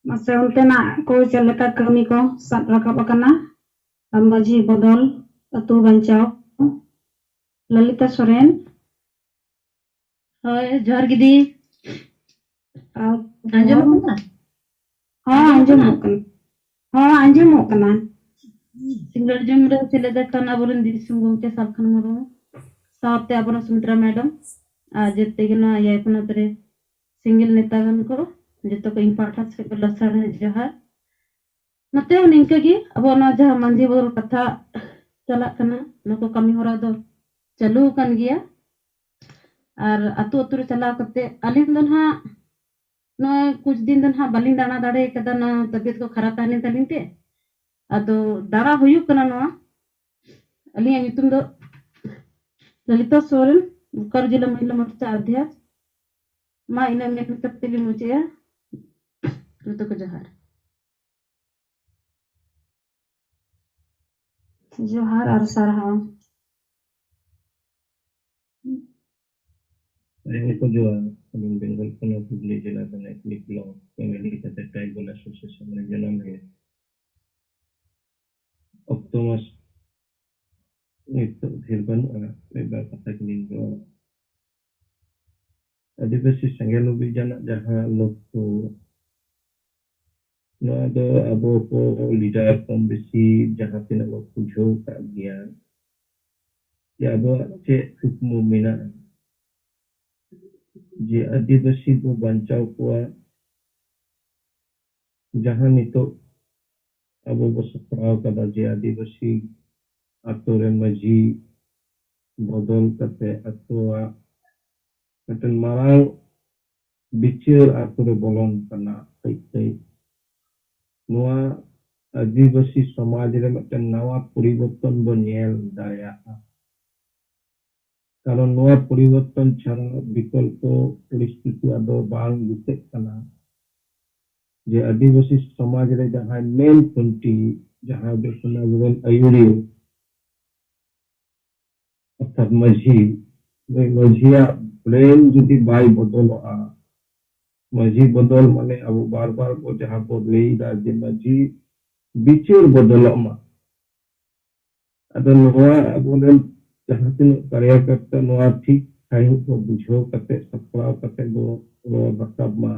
मसे उनतेना को चलता कमी को सब रकब करना मजी बदल अतु बंचाओ ललिता सोरेन जोहर गिदी आंजम हाँ आंजम कना सिंगल जम रे चले द कना बरन दी सुंगम के सालखन मरो साथ अब सुमित्रा मैडम जिते ये पनत सिंगल नेता को जो को इन पाठा से लसण जोहार नते निंका अब जहाँ मांझी बदल कथा चला नको कमी हरा दो चालू कान गया और अतु अतु रे चला करते अलिन दो ना नय कुछ दिन दो ना बालिंग दाना दाड़े कदा ना तबियत को खराब ताने तलिंग ते अदो दारा हुयुक कना नवा अलिया nyutum दो ललिता सोरेन बुकार जिला महिला मोर्चा अध्यक्ष मा ina मेन कत्ते मुझे तो को जोहार जोहार और सरहाव Itu juga pemimpin Filipino Public Jelas dan Filipino Pemilih Kata Tribal Association Regional है Oktober itu Hilban lebar kata kini आदिवासी संगठन भी जाना जहाँ लोग को ना दो अब को लीडर कम बेसी जहाँ पे ना लोग कुछ कर दिया या अब चे हुक्म मिला जे आदिवासी को बचाव को जहाँ नितो अब वो सप्राव कदा जे आदिवासी अतोरे मजी बदल करते अतोआ Meten marang bicara atau bolon kena kait Noa adivasi समाज रे meten nawa परिवर्तन बनियल दाया कारण नवा परिवर्तन छाड़ा विकल्प परिस्थिति आदो बांग दिते कना जे आदिवासी समाज रे जहां मेन कुंटी जहां दो सुनागरन आयुरी अर्थात मझी मझिया प्लेन जुदी बाई बदलोआ मझी बदल माने अब बार बार को जहां को लेई राज्य मझी बिचर बदलमा अदो नवा बोलें जहां तीन कार्यकर्ता नवा ठीक साइं को बुझो कते सप्राव कते दो रकब मा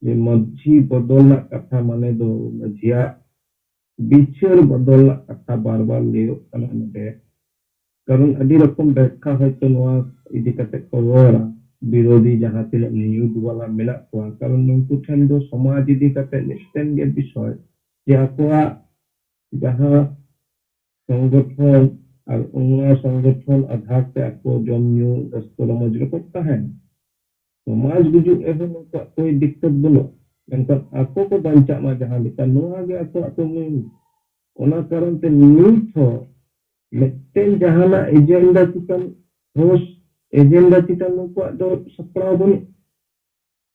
जे मझी बदलना कथा माने दो मझिया बिचर बदलना कथा बार बार लेयो कना नदे कारण अभी रकम व्याख्या है तो नवा इदी कते कोरोना विरोधी जहां तिल न्यूज वाला मिला को कारण नुकु ठन दो समाज इदी कते निष्ठन के विषय जे अकोआ जहां संगठन और उन्ना संगठन आधार पे आपको जमन्यू दस्तों मजूर करता है समाज गुजु एवं उनका कोई दिक्कत बोलो उनका आपको को बंचा मा जहां लिखा नवा गया तो में ओना कारण ते न्यूज हो लेकिन जहां ना एजेंडा चिकन होस एजेंडा चिकन को दो सप्राव बन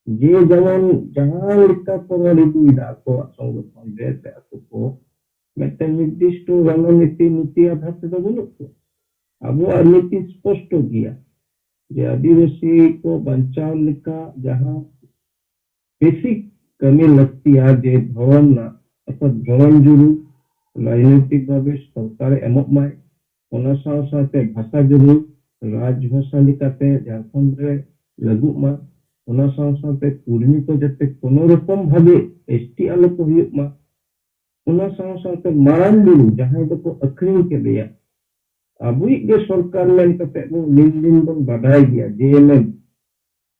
जे जवान जहां लिखा को रिदुइदा को संगठन देते को मेटन निर्दिष्ट रणनीति नीति आधार से बोलो अब वो नीति स्पष्ट हो गया जे आदिवासी को बचाव लिखा जहां बेसिक कमी लगती है जे भवन ना अर्थात भवन जुरू राजनीतिक भावे सरकार एमक माय ओना साथे भाषा जुरू राजभाषा लिखाते झारखंड रे लगू मा ओना साथे कुर्मी को जते कोनो रकम भावे एसटी आलो को हुयुक मा ओना साथे मारान जुरू जहां को अखरिंग के लिया अबुई के सरकार में कते वो दिन बन बढ़ाई गया जेएमएम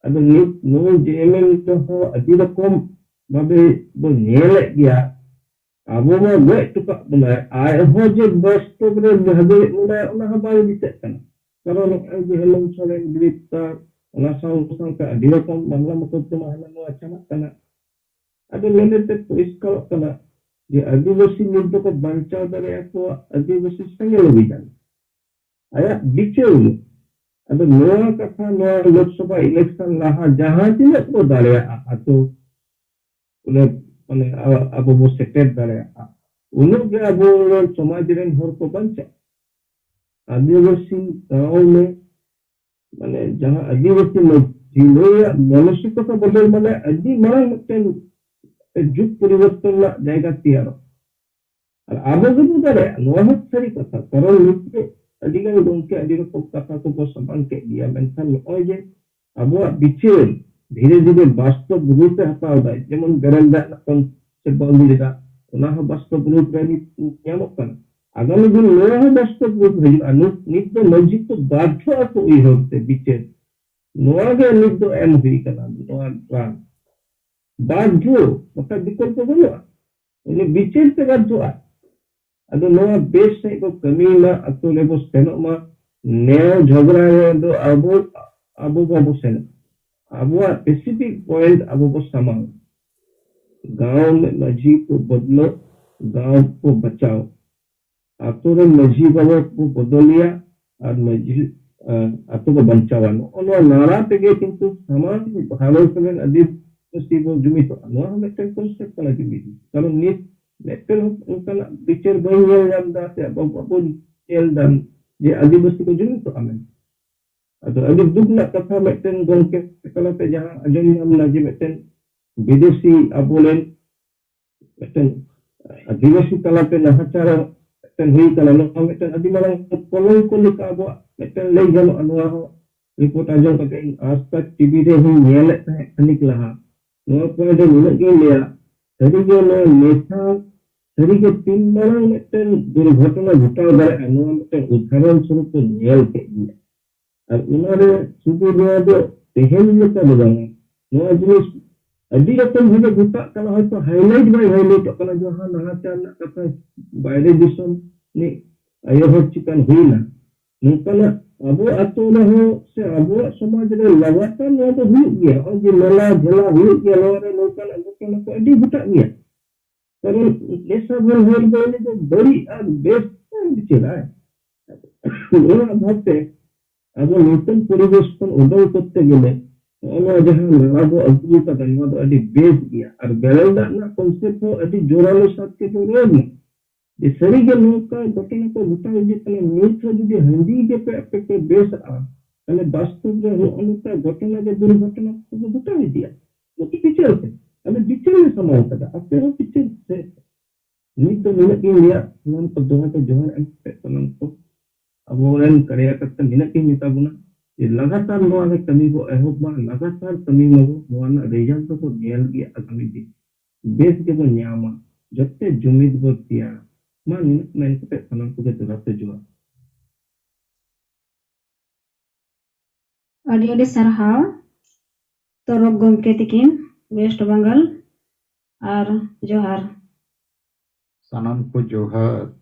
अब नो जेएमएम तो हो अति रकम भावे वो नेले गया अब वो गए तो बना आए हो जे बस तो रे भावे उना बाय दिते कना कारण जे हेलम सोरेन ग्रिप्तार ओना साथ अति रकम मामला मुकदमा हना नो अच्छा कना अब लेने परिष्कार कना जे आदिवासी मुद्दे को बचाव दारे को आदिवासी संगे अभियान आया बिचर अब नवा कथा नवा लोकसभा इलेक्शन लाहा जहां तिना को दारे आतो उन्हें माने अब वो सेक्टर दारे उन्हें के अब समाज रेन हर को बंचा आदिवासी गांव में माने जहां आदिवासी जिलोया मानसिकता बदल माने अजी मारा मतेन जुग परिवर्तन ला जायगा तैयार और अब जो दारे नवा सरी कथा कारण नित्य अधिकार गोंके अदि रकम कथा को समान के दिया मेंशन ओय जे अब बिचर धीरे धीरे वास्तव रूप से हटाव दाय जेमन गरंदा कन से बंदी लेदा ओना वास्तव रूप रे न्यामक कन आगामी दिन नोआ बास्तव रूप हजूआ नित दो मस्जी को बाध्य को उयहरते बिचार नोआ के नित दो एम हुई कना नोआ रान बाध्य बका विकल्प बनुआ उन्हें बिचार ते बाध्य अदो नोआ बेस से को कमी मा अतो लेबो सेनो मा नेओ झगड़ा दो अबो अबो बाबो सेनो अबो स्पेसिफिक पॉइंट अबो को समान गांव में मस्जी को बदलो गांव को बचाओ आतो रे मस्जी बाबा को बदलिया और मस्जी आतो को बचावानो ono नारा तेगे किंतु समान भालो करेन आदिवासी को जुमी तो नो हम एक कांसेप्ट कला जुमी कारण नित मेटल उनका पिक्चर बन जाम दा से बाबू एल दाम जे आदिवासी को जुमी तो आमेन अदो अदि दुख ना कथा मेटन गोंके कला ते जहां अजन नाम ना जे मेटन विदेशी अबोलेन मेटन आदिवासी कला पे नहाचार मेटन हुई कला नो मेटन आदि माला कोलों को लिखा अबो मेटन ले जनो अनुआ हो रिपोर्ट आजम कते आज तक टीवी रे ही नेले खनिक लहा नो पॉइंट निने के लिया सरी के नो नेता सरी के तीन माला मेटन दुर्घटना घटाव दारे अनुआ मेटन उदाहरण स्वरूप नेल के दिया और उनारे सुदु नो दो तेहेन लेका बगाना नो जिनिस अभी रकम भागे घटा कला है तो हाईलाइट बाय हाईलाइट कला जहां नहाचार ना कथा बायरे दिसम ने आयो हो चिकन हुईना नोकला अबो अतो रहो से अबो समाज रे लगातार नो तो हुई गया और जे मेला झला हुई गया नो रे नोकला नोकला को अडी घटा गया कारण लेसा बन होल गए तो बड़ी और बेस्ट बिचरा है ओना भागते अब नूतन परिवेश को उदय करते गेले ono jahan lago agri ka danwa do adi base gya ar beral da na concept ho adi joralo sat ke to rod de sari ge loka gotena ko buta je tane neutral jodi handi ke pe base a tane bastub re anuta gotena ge durghatana ko buta diya to picture se ame picture में समाव kada apne ho picture se ni to minat ki liya nam ko doha ke johan am pe tanam ko aboran karya katta minat ki mita guna ये लगातार नोआ के कमी को एहोब मा लगातार कमी में नोआ ना रिजल्ट को नेल की आगामी दिन बेस के बो न्यामा जत्ते जुमिद बो तिया मा निनक मेन को सनम को जराते जुआ अडी सरहाव तोरक गोमके तिकिन वेस्ट बंगाल और जोहार सानाम को जोहार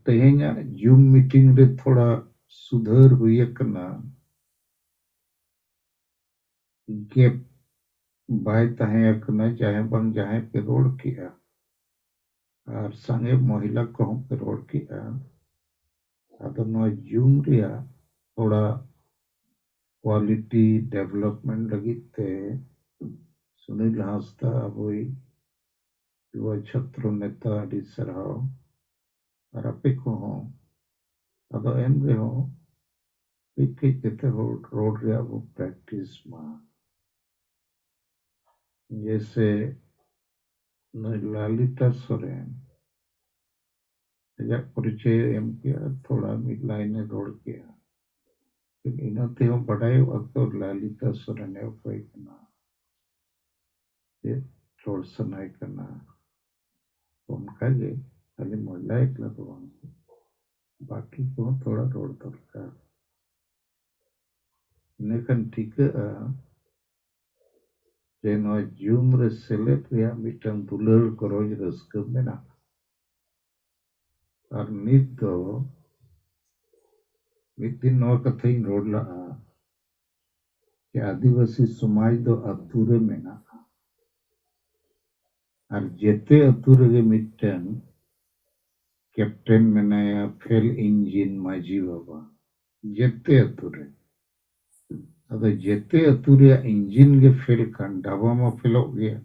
तेहेnya जूम मीटिंग रे थोड़ा सुधर हुई कना गैप बाय तहे कना चाहे बंग चाहे पे रोड किया और संगे महिला को पे रोड किया अदो नो जूम रिया थोड़ा क्वालिटी डेवलपमेंट लगी ते सुनील हांसदा अबोई युवा छात्र नेता डी सरहाव और अपे को हो अदो एन रे हो पिके केते हो रोड रे वो प्रैक्टिस मा जैसे ललिता सोरेन या परिचय एम किया थोड़ा मिड लाइन रोड किया इनते हो बढ़ाए वक्त ललिता सोरेन ने कोई करना ये रोड सनाई करना उनका जे खाली महिला एक लगवान बाकी को थोड़ा रोड दरकार नेकन ठीक जे नो जूम रे सेलेक्ट रिया मिटन दुलर करोज रस्क मेना और नित दो मितिन नो कथई रोड ला के आदिवासी समाज दो अतुरे मेना और जेते अतुरे के मिटन कैप्टन मेनाया फेल इंजिन माजी बाबा जेते अतुरे अगर जेते अतुरे इंजिन के फेल कान डाबा मा फेलो गया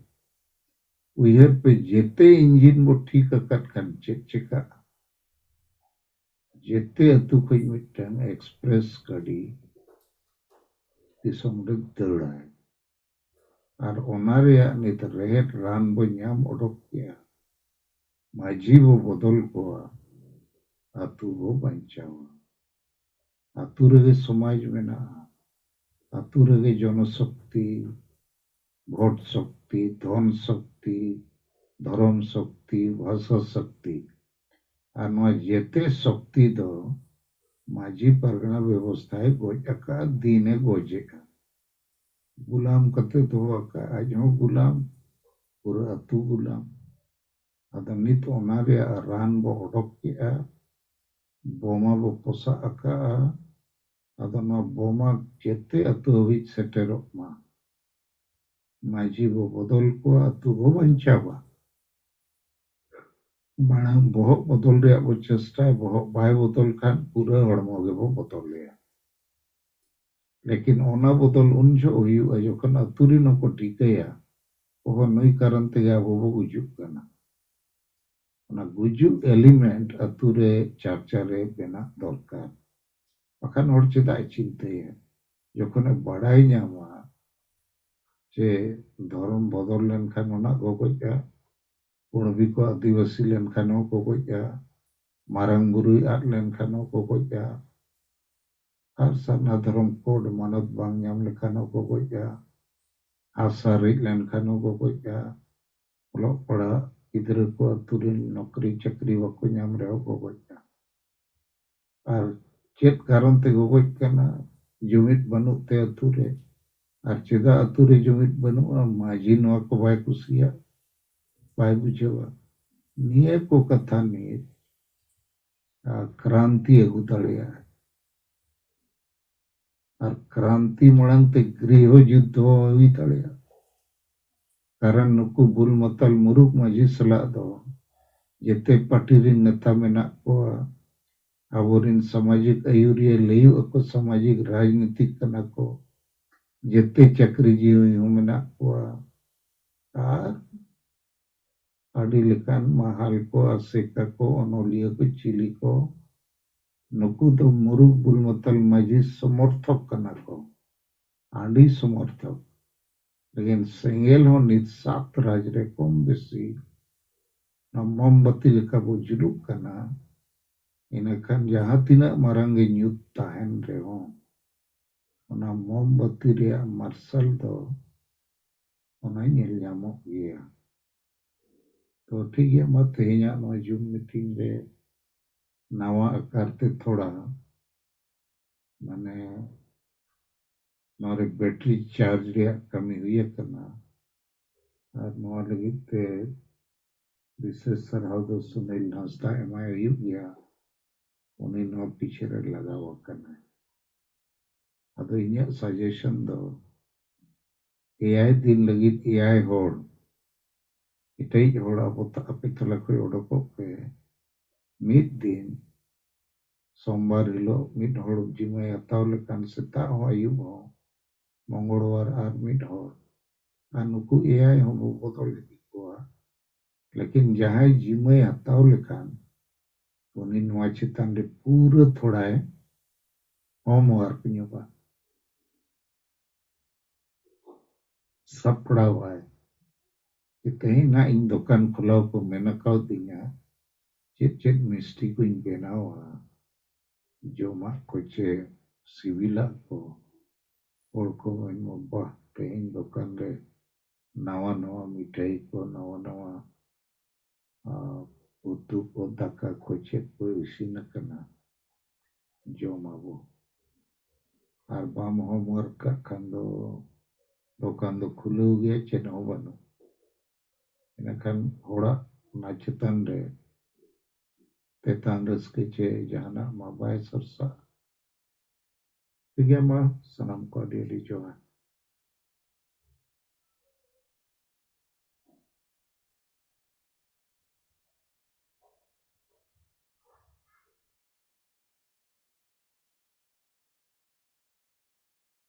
उयर पे जेते इंजिन वो ठीक कट कान चेका जेते अतु कोई मिटन एक्सप्रेस गाड़ी दिसम रे दड़ा है और ओनारे नित रेट रान बो न्याम ओडक किया माजी वो बदल को आतु वो बचावा आतु रे समाज में ना आतु रे जनशक्ति भोट शक्ति धन शक्ति धर्म शक्ति भाषा शक्ति और नवा जेते शक्ति दो माझी परगना व्यवस्था गोज अका दीने गोजे गुलाम कते दो अका आज हो गुलाम पूरा अतु गुलाम अदा नित ओनारे रान बो ओडक के बोमा बो पोसा अका अदा ना बोमा जेते अतु हबी सेटेरोक मा माझी बो बदल को अतु बो बंचावा माना बहुत बदल रे बो चेष्टा बहुत बाय बदल खान पूरा हड़मो गे बो बदल ले लेकिन ओना बदल उन जो हुई जखन अतुरी न को टिकया ओह नई कारण ते आबो बो गुजुक कना ओना गुजुक एलिमेंट अतुरे चर्चा रे बेना दरकार बखान हर चेदा चिंते जखन बड़ाई नामा जे धर्म बदल लेन खान ओना गोगोजा कुणबी को आदिवासी लेन खानो को गोजा मारंग बुरुई आद लेन खानो को गोजा और सारना धर्म कोड मानत बांग ᱧᱟᱢ लेखानो को गोजा आशा रिज लेन खानो को गोजा ओलो पड़ा इधर को अतुरिन नौकरी चाकरी बाको ᱧᱟᱢ रहे को गोजा और चेत कारण ते गोगोज कना जुमित बनुत ते अतुरे और चेदा अतुरे जुमित बनुआ माझी नवा को बाय कुसिया बाय बुझेवा निये को कथा निये क्रांति अगु दाड़िया और क्रांति मड़ांग ते गृह युद्ध हुई दाड़िया कारण नुकु बुल मतल मुरुक माझी सला दो जेते पार्टी रिन नेता मेना को आबोरिन सामाजिक आयुरिया लयु अको सामाजिक राजनीतिक कना को जेते चक्री जीवी मेना को और आदि लेकान महाल को आसेका को अनोलिया को चिली को नुकु तो मुरुक बुल मतल माझी समर्थक कना को आदि समर्थक लेकिन सेंगेल हो नित सात राज रे कम बेसी ना मोमबत्ती लेका बो जुलुक कना इनखान जहाँ तिना मारंगे न्यूत ताहन रे हो ओना मोमबत्ती रे मार्शल दो ओना नेल ᱧᱟᱢᱚᱜ गया तो ठीक है मत तेहना नो जूम मीटिंग रे नवा आकार ते थोड़ा माने नोरे बैटरी चार्ज रे कमी हुई करना और नवा लगी ते विशेष सरहाव दो सुनील हंसदा एमा हुई गया उन्हें नवा पीछे रे लगा हुआ करना अदो इन्या सजेशन दो एआई दिन लगी एआई होड़ इतई होड़ा बोता अपे तला कोई ओडको पे मिड दिन सोमवार हिलो मिड होड़ जिमे अताव लेकान सेता हो आयुब हो मंगलवार आर मिड होड़ आनुकु एआई हो बदल को लेकिन जहां जिमे अताव लेकान उनी नवा चितान रे पूरा थोड़ा है होमवर्क न्योबा सपड़ा हुआ है कहीं ना इन दुकान खुलाव को मेना काउ दिया चेत चेत मिस्टी को इन बेनावा जो मा कोचे सिविला को और को इन मोबा ते इन दुकान रे नवा नवा मिठाई को नवा नवा उतु को दाका कोचे को इसी न करना जो मावो और बाम होमवर्क का खंडो दुकान दो खुले गया चेनो बनो इनखान होड़ा नाचतान रे तेतान रस्के चे जहाना मा बाय सरसा ठीक है मा सनम को डेली जोहा